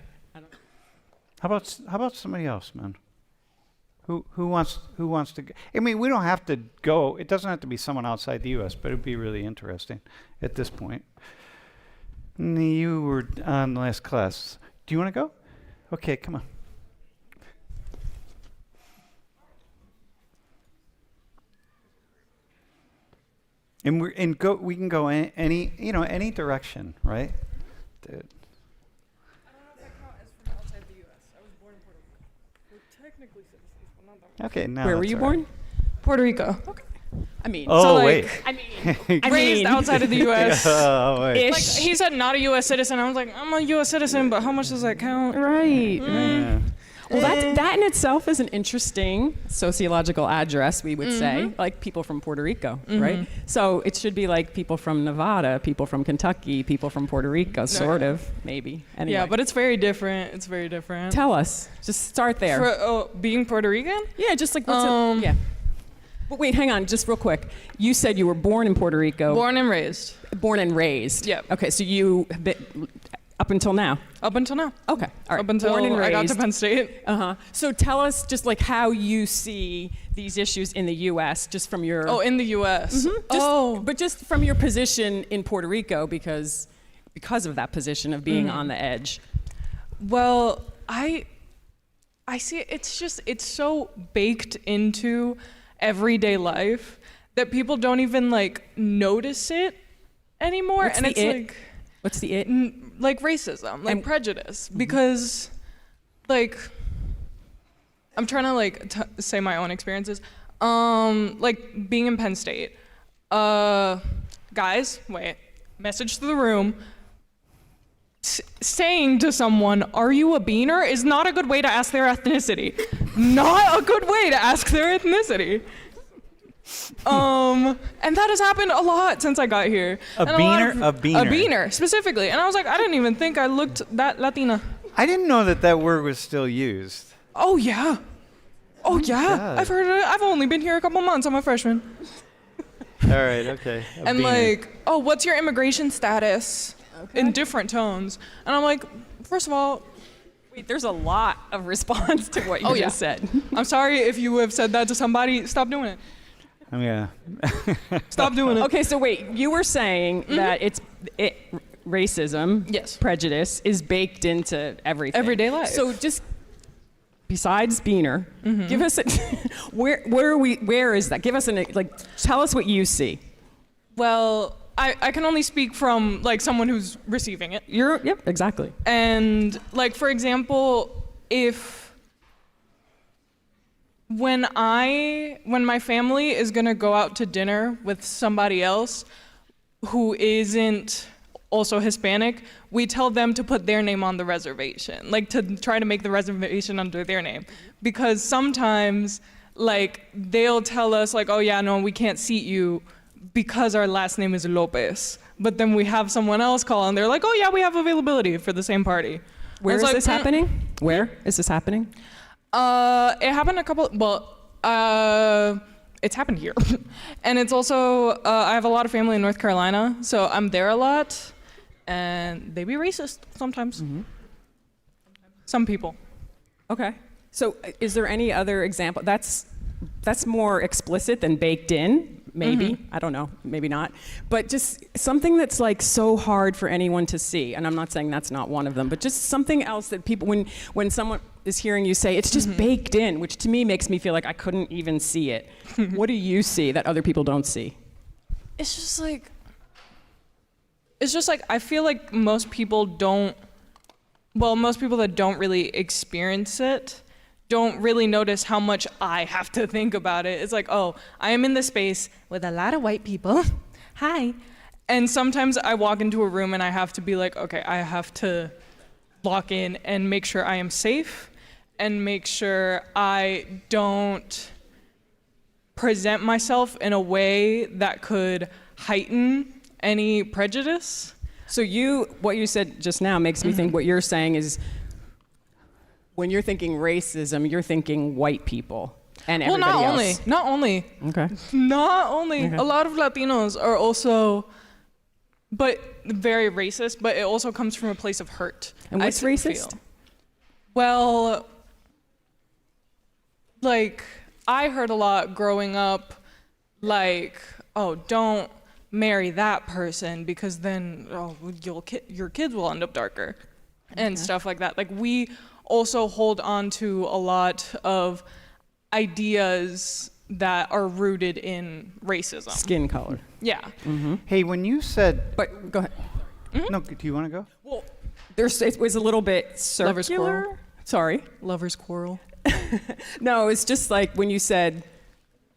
How about somebody else, man? Who wants to go? I mean, we don't have to go. It doesn't have to be someone outside the U.S., but it'd be really interesting at this point. You were on last class. Do you want to go? Okay, come on. And we can go any direction, right? Dude. I don't know if I count as from outside the U.S. I was born in Puerto Rico. We're technically citizens, but not that much. Okay, now Where were that's you all right. born? Puerto Rico. Okay. I mean, Oh, so, like, wait. Raised outside of the U.S. Oh, wait. Like, he said not a U.S. citizen. I was like, I'm a U.S. citizen, but how much does that count? Right. Yeah. Well, that in itself is an interesting sociological address, we would say, like people from Puerto Rico, right? So it should be like people from Nevada, people from Kentucky, people from Puerto Rico, sort of, maybe. Anyway. Yeah, but it's very different. It's very different. Tell us. Just start there. For being Puerto Rican? Yeah, just like what's yeah. But wait, hang on, just real quick. You said you were born in Puerto Rico. Born and raised. Born and raised. Yep. Okay, so you have been, up until now. Up until now. Okay, all right. Up until born and raised. I got to Penn State. Uh-huh. So tell us just like how you see these issues in the U.S. just from your... Oh, in the U.S. But just from your position in Puerto Rico because of that position of being on the edge. Well, I see it, it's so baked into everyday life that people don't even like notice it anymore. What's and the it's it? like What's the it? like racism, like And- prejudice, because like I'm trying to like say my own experiences. Like being in Penn State. Guys, wait. Message to the room. Saying to someone, "Are you a beaner?" is not a good way to ask their ethnicity. Not a good way to ask their ethnicity. And that has happened a lot since I got here. A And lot beaner? A beaner. A beaner, specifically. And I was like, I didn't even think I looked that Latina. I didn't know that word was still used. Oh, yeah. Oh, yeah. God. I've heard it. I've only been here a couple months. I'm a freshman. All right, okay. A And beaner. like, oh, what's your immigration status? In different tones. And I'm like, first of all, Wait, there's a lot of response to what you just said. I'm sorry if you have said that to somebody. Stop doing it. Yeah. Stop doing it. Okay, so wait, you were saying that racism, Yes. prejudice is baked into everything. Everyday life. So just besides Beaner, give us where is that? Give us tell us what you see. Well, I can only speak from like someone who's receiving it. Yep, exactly. And like, for example, when my family is gonna go out to dinner with somebody else who isn't also Hispanic, we tell them to put their name on the reservation, like to try to make the reservation under their name. Because sometimes like they'll tell us like, oh yeah, no, we can't seat you because our last name is Lopez. But then we have someone else call and they're like, oh yeah, we have availability for the same party. Where is like, this happening? Where is this happening? It happened it's happened here. And it's also, I have a lot of family in North Carolina, so I'm there a lot, and they be racist sometimes. Some people. Okay. So is there any other example? That's more explicit than baked in, maybe. I don't know, maybe not. But just something that's like so hard for anyone to see. And I'm not saying that's not one of them, but just something else that people, when someone is hearing you say, it's just baked in, which to me makes me feel like I couldn't even see it. What do you see that other people don't see? It's just like I feel like most people that don't really experience it don't really notice how much I have to think about it. It's like, oh, I am in this space with a lot of white people. Hi. And sometimes I walk into a room and I have to be like, okay, I have to lock in and make sure I am safe and make sure I don't present myself in a way that could heighten any prejudice. So what you said just now makes me think what you're saying is when you're thinking racism, you're thinking white people and everybody else. Not only. Okay. Not only. A lot of Latinos are also, but very racist, but it also comes from a place of hurt. And what's I racist? feel. Well, like, I heard a lot growing up, like, oh, don't marry that person because then your kids will end up darker and stuff like that. Like, we also hold on to a lot of ideas that are rooted in racism. Skin color. Yeah. Hey, when you said, But go ahead. no, do you want to go? Well, it was a little bit circular. Lover's quarrel. Sorry. Lovers quarrel. No, it's just like when you said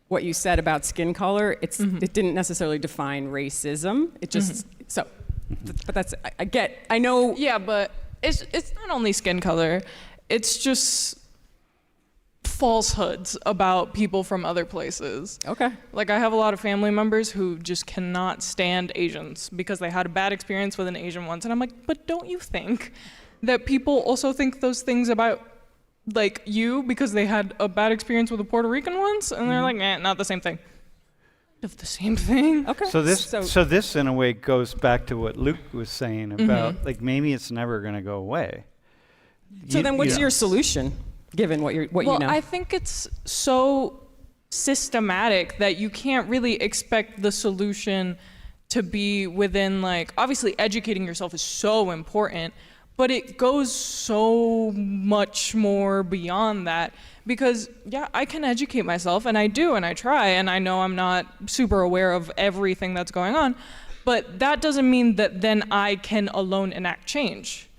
what you said about skin color, it didn't necessarily define racism. It just, but that's, I know. Yeah, but it's not only skin color. It's just falsehoods about people from other places. Okay. Like, I have a lot of family members who just cannot stand Asians because they had a bad experience with an Asian once. And I'm like, but don't you think that people also think those things about, like, you because they had a bad experience with a Puerto Rican once? And they're like, not the same thing. Of the same thing. Okay. So this in a way goes back to what Luke was saying about like maybe it's never going to go away. So then what's your solution given what you know? Well, I think it's so systematic that you can't really expect the solution to be within, like, obviously educating yourself is so important, but it goes so much more beyond that because, yeah, I can educate myself, and I do, and I try, and I know I'm not super aware of everything that's going on, but that doesn't mean that then I can alone enact change.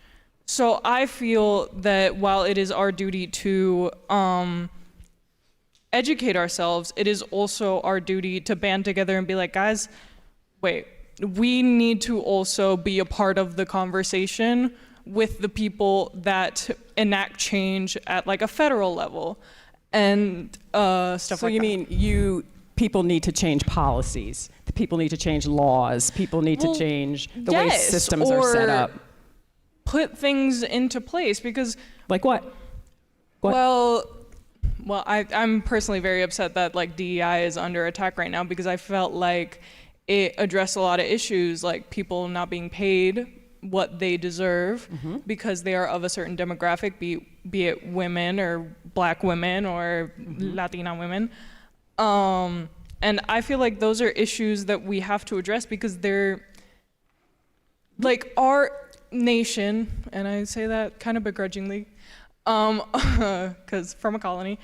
So I feel that while it is our duty to educate ourselves, it is also our duty to band together and be like, guys, wait, we need to also be a part of the conversation with the people that enact change at, like, a federal level and stuff like that. So you mean people need to change policies, people need to change laws, people need to change the way systems are set up. Put things into place because, like what? Well, I'm personally very upset that, like, DEI is under attack right now because I felt like it addressed a lot of issues, like people not being paid what they deserve because they are of a certain demographic, be it women or black women or Latina women. And I feel like those are issues that we have to address because they're, like, our nation, and I say that kind of begrudgingly, because from a colony,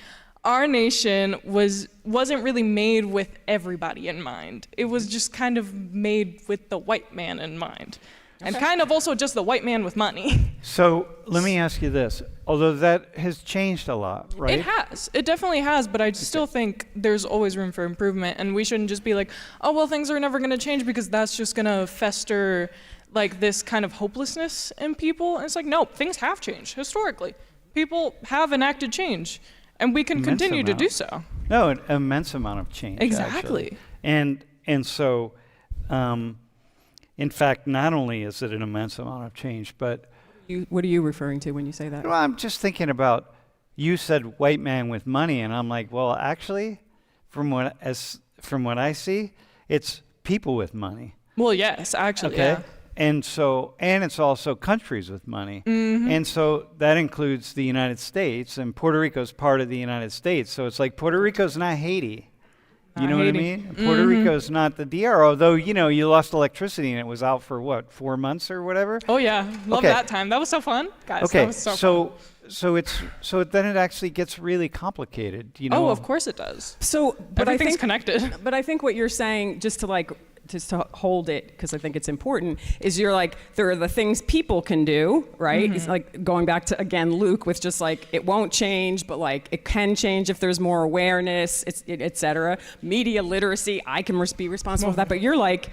our nation wasn't really made with everybody in mind. It was just kind of made with the white man in mind. And kind of also just the white man with money. So let me ask you this. Although that has changed a lot, right? It has. It definitely has, but I still think there's always room for improvement, and we shouldn't just be like, oh, well, things are never going to change because that's just going to fester, like, this kind of hopelessness in people. And it's like, no, things have changed historically. People have enacted change, and we can continue to do so. No, an immense amount of change. Exactly. Actually. And so, in fact, not only is it an immense amount of change, but What are you referring to when you say that? well, I'm just thinking about, you said white man with money, and I'm like, well, actually, from what I see, it's people with money. Well, yes, actually, Okay. yeah. And it's also countries with money. And so that includes the United States, and Puerto Rico's part of the United States. So it's like Puerto Rico's not Haiti. You know what I mean? Puerto Rico's not the DR, although, you lost electricity and it was out for 4 months or whatever? Oh, yeah. Love Okay. that time. That was so fun. Guys, Okay, that was so fun. so then it actually gets really complicated, you know? Oh, of course it does. So, but Everything's connected. But I think what you're saying, just to hold it, because I think it's important, is you're like, there are the things people can do, right? It's like going back to, again, Luke, with just like, it won't change, but like, it can change if there's more awareness, et cetera. Media literacy, I can be responsible for that, but you're like,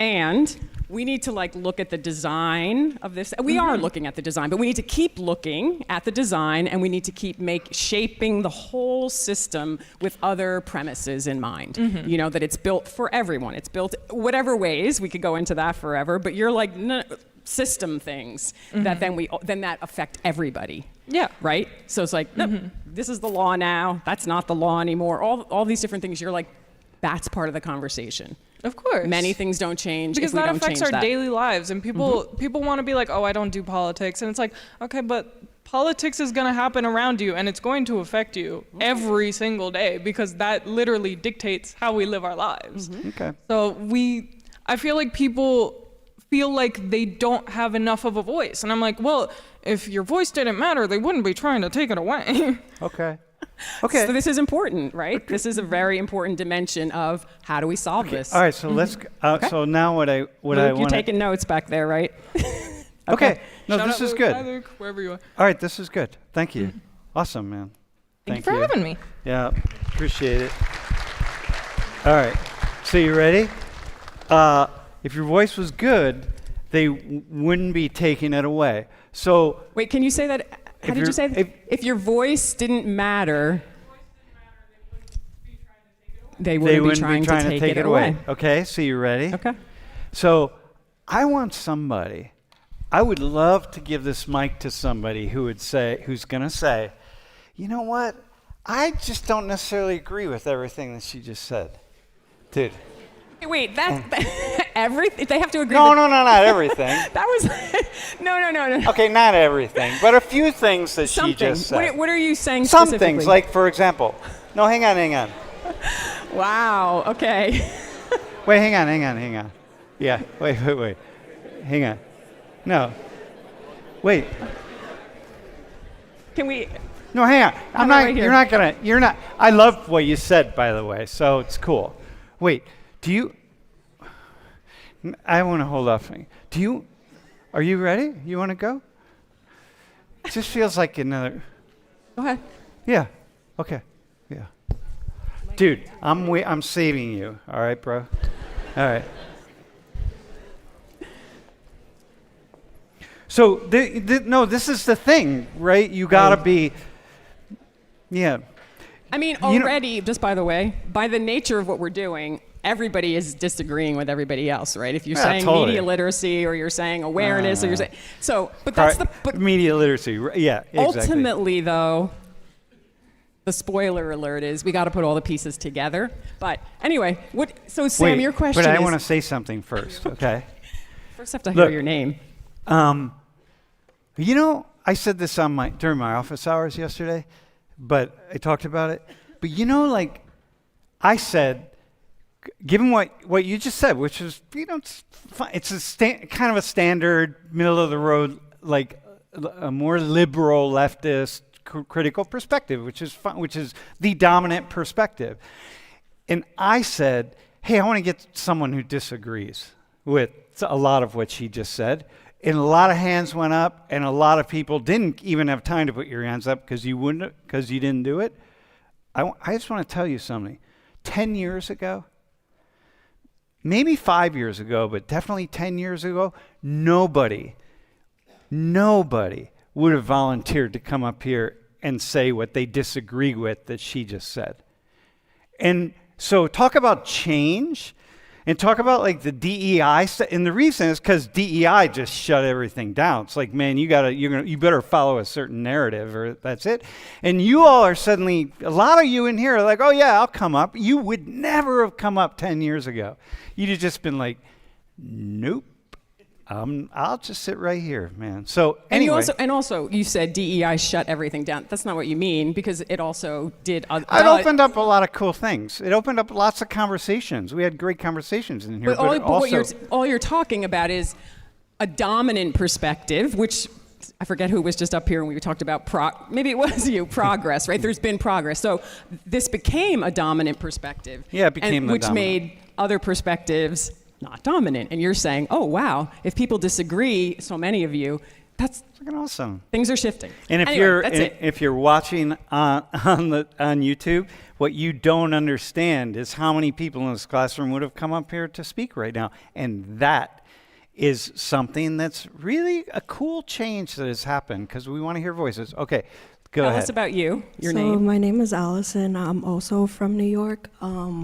And we need to like look at the design of this. We are looking at the design, but we need to keep looking at the design, and we need to keep shaping the whole system with other premises in mind. You know, that it's built for everyone. It's built whatever ways, we could go into that forever, but you're like system things that then that affect everybody. Yeah. Right? So it's like, nope, this is the law now. That's not the law anymore. All these different things, you're like, that's part of the conversation. Of course. Many things don't change because if we that don't affects change our that. daily lives, and people want to be like, oh, I don't do politics, and it's like, okay, but politics is going to happen around you, and it's going to affect you every single day, because that literally dictates how we live our lives. Okay. So I feel like people feel like they don't have enough of a voice, and I'm like, well, if your voice didn't matter, they wouldn't be trying to take it away. Okay. Okay. So this is important, right? This is a very important dimension of how do we solve this. All right. So let's. So now what I Luke, want. you're taking notes back there, right? Okay. No, Shout this out is Luke, good. hi, Luke, wherever you are. All right. This is good. Thank you. Awesome, man. Thank you for having me. Yeah. Appreciate it. All right. So you ready? If your voice was good, they wouldn't be taking it away. So Wait, can you say that? How did you say that? If your voice didn't matter, they wouldn't be trying to take it away. Okay, so you ready? Okay. So I want somebody, I would love to give this mic to somebody who's going to say, you know what? I just don't necessarily agree with everything that she just said. Dude. Wait, that's everything? They have to agree No, with... no, not everything. That was... no. Okay, not everything, but a few things that she just said. What are you saying Some specifically? things, like, for example, no, hang on. Wow, okay. Wait, hang on. Yeah, wait. Hang on. No. Wait. Can we... No, hang on. I'm not right here. You're not. I love what you said, by the way, so it's cool. Wait, I want to hold off. Are you ready? You want to go? It just feels like another. Go ahead. Yeah. Okay. Yeah. Dude, I'm saving you. All right, bro? All right. So, no, this is the thing, right? You got to be, yeah. I mean, already, just by the way, by the nature of what we're doing, everybody is disagreeing with everybody else, right? If you're saying totally. media literacy, or you're saying awareness, or you're saying... So, but that's but media literacy, yeah, exactly. Ultimately, though, the spoiler alert is we got to put all the pieces together. But anyway, so Sam, Wait, your question is... But I want to say something first, okay? First I have to hear your name. You know, I said this during my office hours yesterday, but I talked about it. But you know, like I said, given what you just said, which is, you know, it's kind of a standard middle of the road, like a more liberal leftist critical perspective, which is the dominant perspective. And I said, hey, I want to get someone who disagrees with a lot of what she just said. And a lot of hands went up, and a lot of people didn't even have time to put your hands up because you didn't do it. I just want to tell you something. 10 years ago, maybe 5 years ago, but definitely 10 years ago, nobody would have volunteered to come up here and say what they disagree with that she just said. And so talk about change. And talk about like the DEI and the reason is because DEI just shut everything down. It's like, man, you better follow a certain narrative, or that's it. And you all are suddenly, a lot of you in here are like, oh yeah, I'll come up. You would never have come up 10 years ago. You'd have just been like, nope. I'll just sit right here, man. So anyway. And also, you said DEI shut everything down. That's not what you mean, because it also did... It opened up a lot of cool things. It opened up lots of conversations. We had great conversations in here. But all you're talking about is a dominant perspective, which... I forget who was just up here when we talked about maybe it was you, progress, right? There's been progress. So this became a dominant perspective. Yeah, it became which made other perspectives not dominant. And you're saying, oh, wow, if people disagree, so many of you, That's Fucking awesome. things are shifting. And if Anyway, that's it. if you're watching on YouTube, what you don't understand is how many people in this classroom would have come up here to speak right now, and that is something that's really a cool change that has happened because we want to hear voices. Okay, go Tell ahead. us about you, your So name. my name is Allyson. I'm also from New York.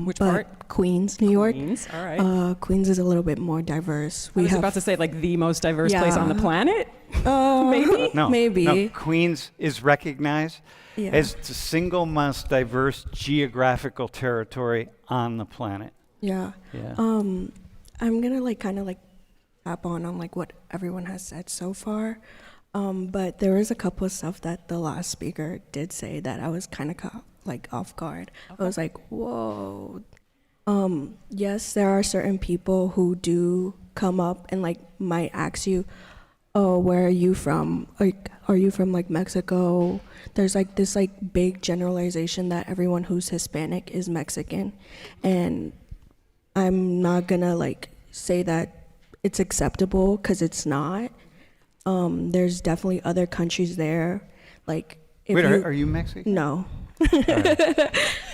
Which but part? Queens, New York. Queens, all right. Queens is a little bit more diverse. I was about to say like the most diverse place on the Yeah. planet. maybe. No, maybe. no, Queens is recognized Yeah. as the single most diverse geographical territory on the planet. Yeah. Yeah. I'm gonna like kind of like tap on like what everyone has said so far. But there was a couple of stuff that the last speaker did say that I was kind of like off guard. I was like, whoa. Yes, there are certain people who do come up and like might ask you, oh, where are you from? Like, are you from like Mexico? There's like this like big generalization that everyone who's Hispanic is Mexican. And I'm not gonna like say that it's acceptable because it's not. There's definitely other countries there. Like, if Wait, you, are you Mexican? No.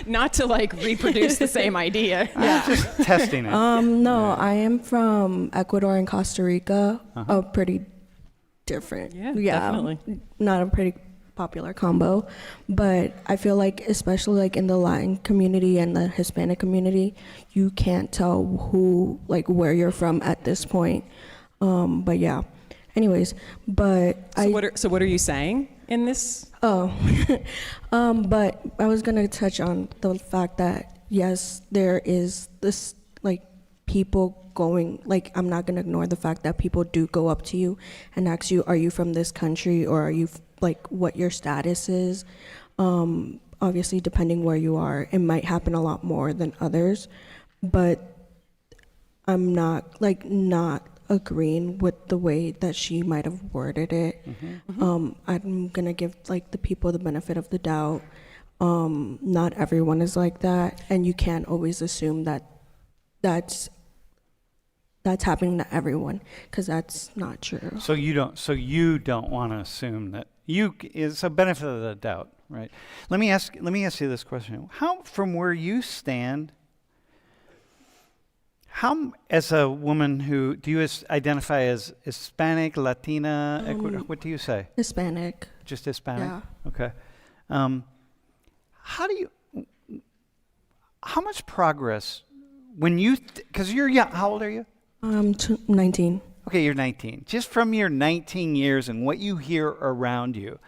Not to like reproduce the same idea. I'm just testing it. No, I am from Ecuador and Costa Rica. Uh-huh. A pretty different. Yeah, definitely. Not a pretty popular combo, but I feel like especially like in the Latin community and the Hispanic community, you can't tell who like where you're from at this point. But yeah. Anyways, but So what are you saying in this? Oh, but I was gonna touch on the fact that yes, there is this like people going, like I'm not gonna ignore the fact that people do go up to you and ask you, are you from this country or are you like what your status is? Obviously, depending where you are, it might happen a lot more than others, but I'm not agreeing with the way that she might have worded it. I'm gonna give like the people the benefit of the doubt. Not everyone is like that, and you can't always assume that that's happening to everyone because that's not true. So you don't want to assume that it's a benefit of the doubt, right? Let me ask you this question: how, from where you stand, how, as a woman who, do you identify as Hispanic, Latina, what do you say? Hispanic. Just Hispanic? Yeah. Okay. How much progress, when you, because you're young, how old are you? 19. Okay, you're 19. Just from your 19 years and what you hear around you,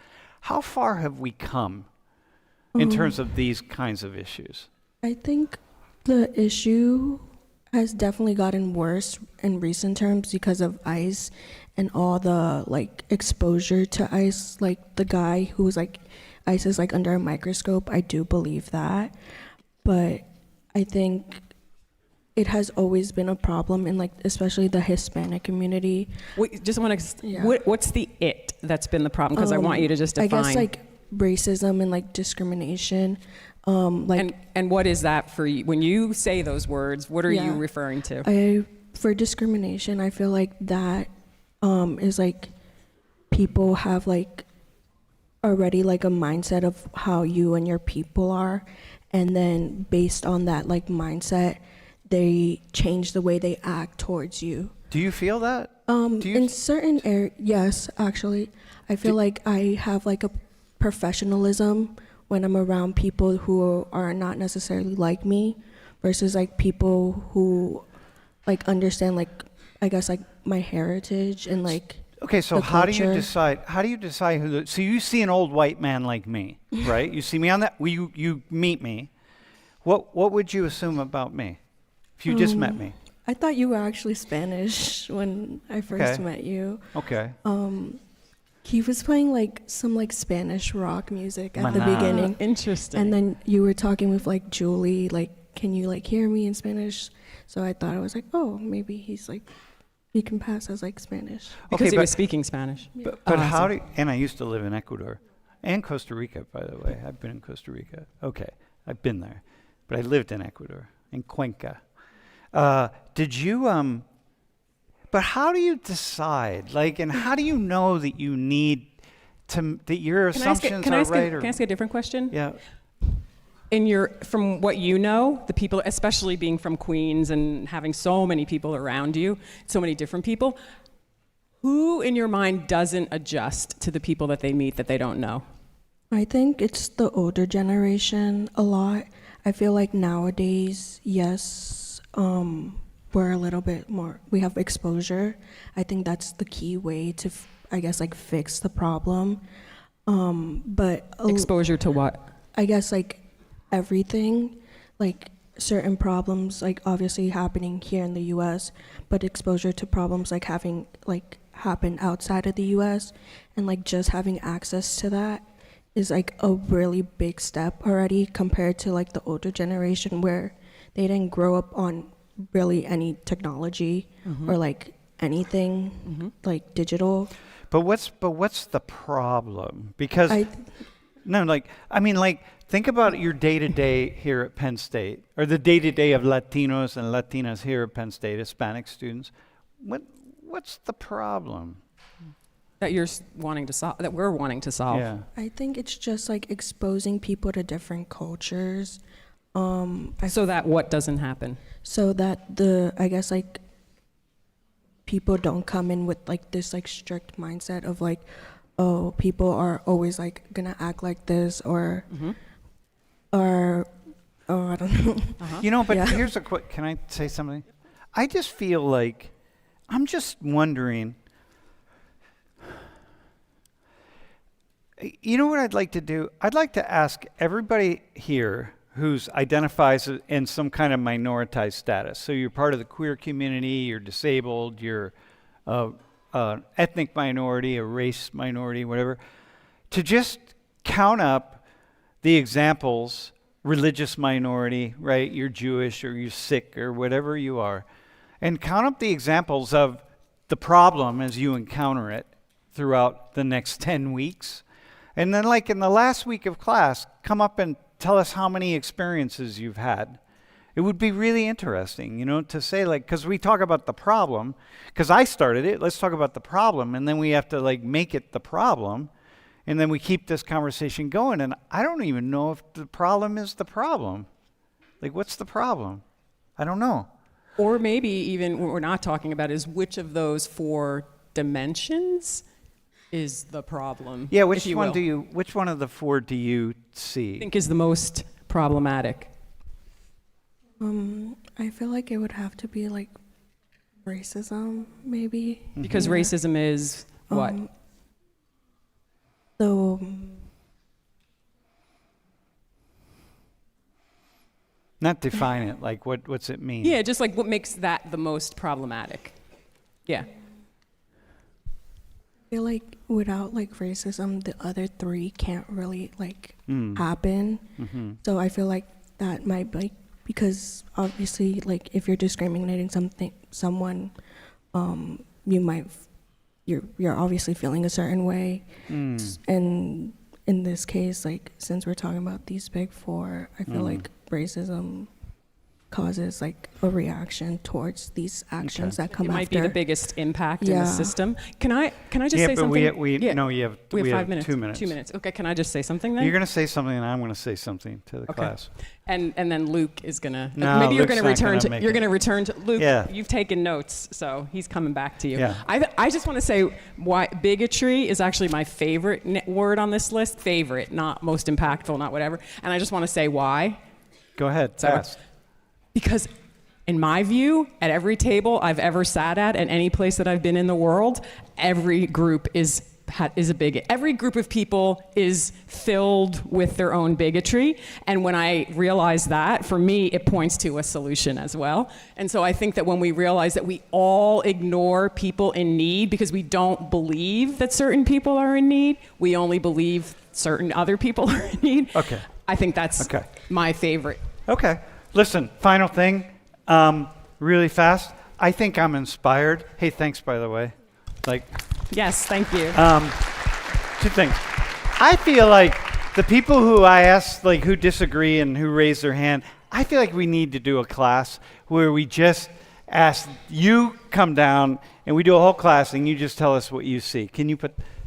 how far have we come in terms of these kinds of issues? I think the issue has definitely gotten worse in recent terms because of ICE and all the like exposure to ICE. Like the guy who's like ICE is like under a microscope. I do believe that, but I think it has always been a problem in like especially the Hispanic community. Wait, just want to. Yeah. What's the it that's been the problem? Because I want you to just define. I guess like racism and like discrimination. Like and what is that for you? When you say those words, what are you Yeah. referring to? For discrimination, I feel like that is like people have like already like a mindset of how you and your people are, and then based on that like mindset, they change the way they act towards you. Do you feel that? In certain areas, yes, actually, I feel like I have like a professionalism when I'm around people who are not necessarily like me versus like people who like understand like I guess like my heritage and like Okay, so the how do you culture. decide who so you see an old white man like me, right? You see me on that, you meet me. What would you assume about me if you just met me? I thought you were actually Spanish when I first Okay. met you. Okay. He was playing like some like Spanish rock music at the Maná. beginning. Interesting. And then you were talking with like Julie, like, can you like hear me in Spanish? So I thought I was like, oh, maybe he's like, he can pass as like Spanish. because he but- was speaking Spanish. But Awesome. how do and I used to live in Ecuador and Costa Rica, by the way. I've been in Costa Rica. Okay, I've been there. But I lived in Ecuador, in Cuenca. Did you, But how do you decide? Like, and how do you know that you need to, that your assumptions are right? Can I ask a different question? Yeah. From what you know, the people, especially being from Queens and having so many people around you, so many different people, who in your mind doesn't adjust to the people that they meet that they don't know? I think it's the older generation a lot. I feel like nowadays, yes, we're a little bit more, we have exposure. I think that's the key way to, I guess, like fix the problem. But Exposure to what? I guess like everything, like certain problems, like obviously happening here in the U.S., but exposure to problems like having like happen outside of the U.S. and like just having access to that is like a really big step already compared to like the older generation where they didn't grow up on really any technology or like anything like digital. But what's the problem? Because think about your day-to-day here at Penn State, or the day-to-day of Latinos and Latinas here at Penn State, Hispanic students. What's the problem? That you're wanting to solve, that we're wanting to solve. Yeah. I think it's just like exposing people to different cultures. So that what doesn't happen? So that I guess like people don't come in with like this like strict mindset of like, oh, people are always like gonna act like this or I don't know. You know, but Yeah. here's a quick, can I say something? I just feel like, I'm just wondering, you know what I'd like to do? I'd like to ask everybody here who's identifies in some kind of minoritized status. So you're part of the queer community, you're disabled, you're ethnic minority, a race minority, whatever, to just count up the examples, religious minority, right? You're Jewish or you're Sikh or whatever you are, and count up the examples of the problem as you encounter it throughout the next 10 weeks. And then like in the last week of class, come up and tell us how many experiences you've had. It would be really interesting, you know, to say like, because we talk about the problem, because I started it, let's talk about the problem, and then we have to like make it the problem, and then we keep this conversation going, and I don't even know if the problem is the problem. Like, what's the problem? I don't know. Or maybe even what we're not talking about is which of those 4 dimensions is the problem. Yeah, which which one of the 4 do you see? think is the most problematic? I feel like it would have to be like racism, maybe. Because racism is what? So Not define it, like what's it mean? Yeah, just like what makes that the most problematic. Yeah. I feel like without like racism, the other 3 can't really like happen. So I feel like that might be because obviously like if you're discriminating someone, you're obviously feeling a certain way. And in this case, like since we're talking about these big 4, I feel like racism causes like a reaction towards these actions that come It after. might be the biggest impact in the Yeah. system. Can I just Yeah, say but something? we Yeah. no, We have 5 minutes. 2 minutes. 2 minutes. Okay, can I just say something then? You're going to say something, and I'm going to say something to the Okay. class. And then Luke is gonna. No, maybe you're Luke's gonna not return gonna to. make You're it. gonna return to Luke. Yeah. You've taken notes, so he's coming back to you. Yeah. I just want to say why bigotry is actually my favorite word on this list. Favorite, not most impactful, not whatever. And I just want to say why. Go ahead, Sorry. fast. Because in my view, at every table I've ever sat at any place that I've been in the world, every group is a bigot. Every group of people is filled with their own bigotry. And when I realize that, for me, it points to a solution as well. And so I think that when we realize that we all ignore people in need because we don't believe that certain people are in need, we only believe certain other people are in need. Okay. I think that's my favorite. Okay. Listen, final thing, really fast. I think I'm inspired. Hey, thanks, by the way. Like, Yes, thank you. 2 things. I feel like the people who I asked, like, who disagree and who raise their hand, I feel like we need to do a class where we just ask you come down and we do a whole class and you just tell us what you see. Can you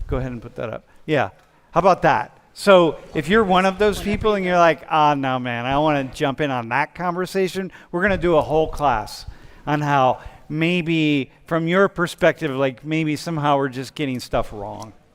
go ahead and put that up? Yeah. How about that? So if you're one of those people and you're like, no, man, I want to jump in on that conversation, we're going to do a whole class on how maybe from your perspective, like maybe somehow we're just getting stuff wrong.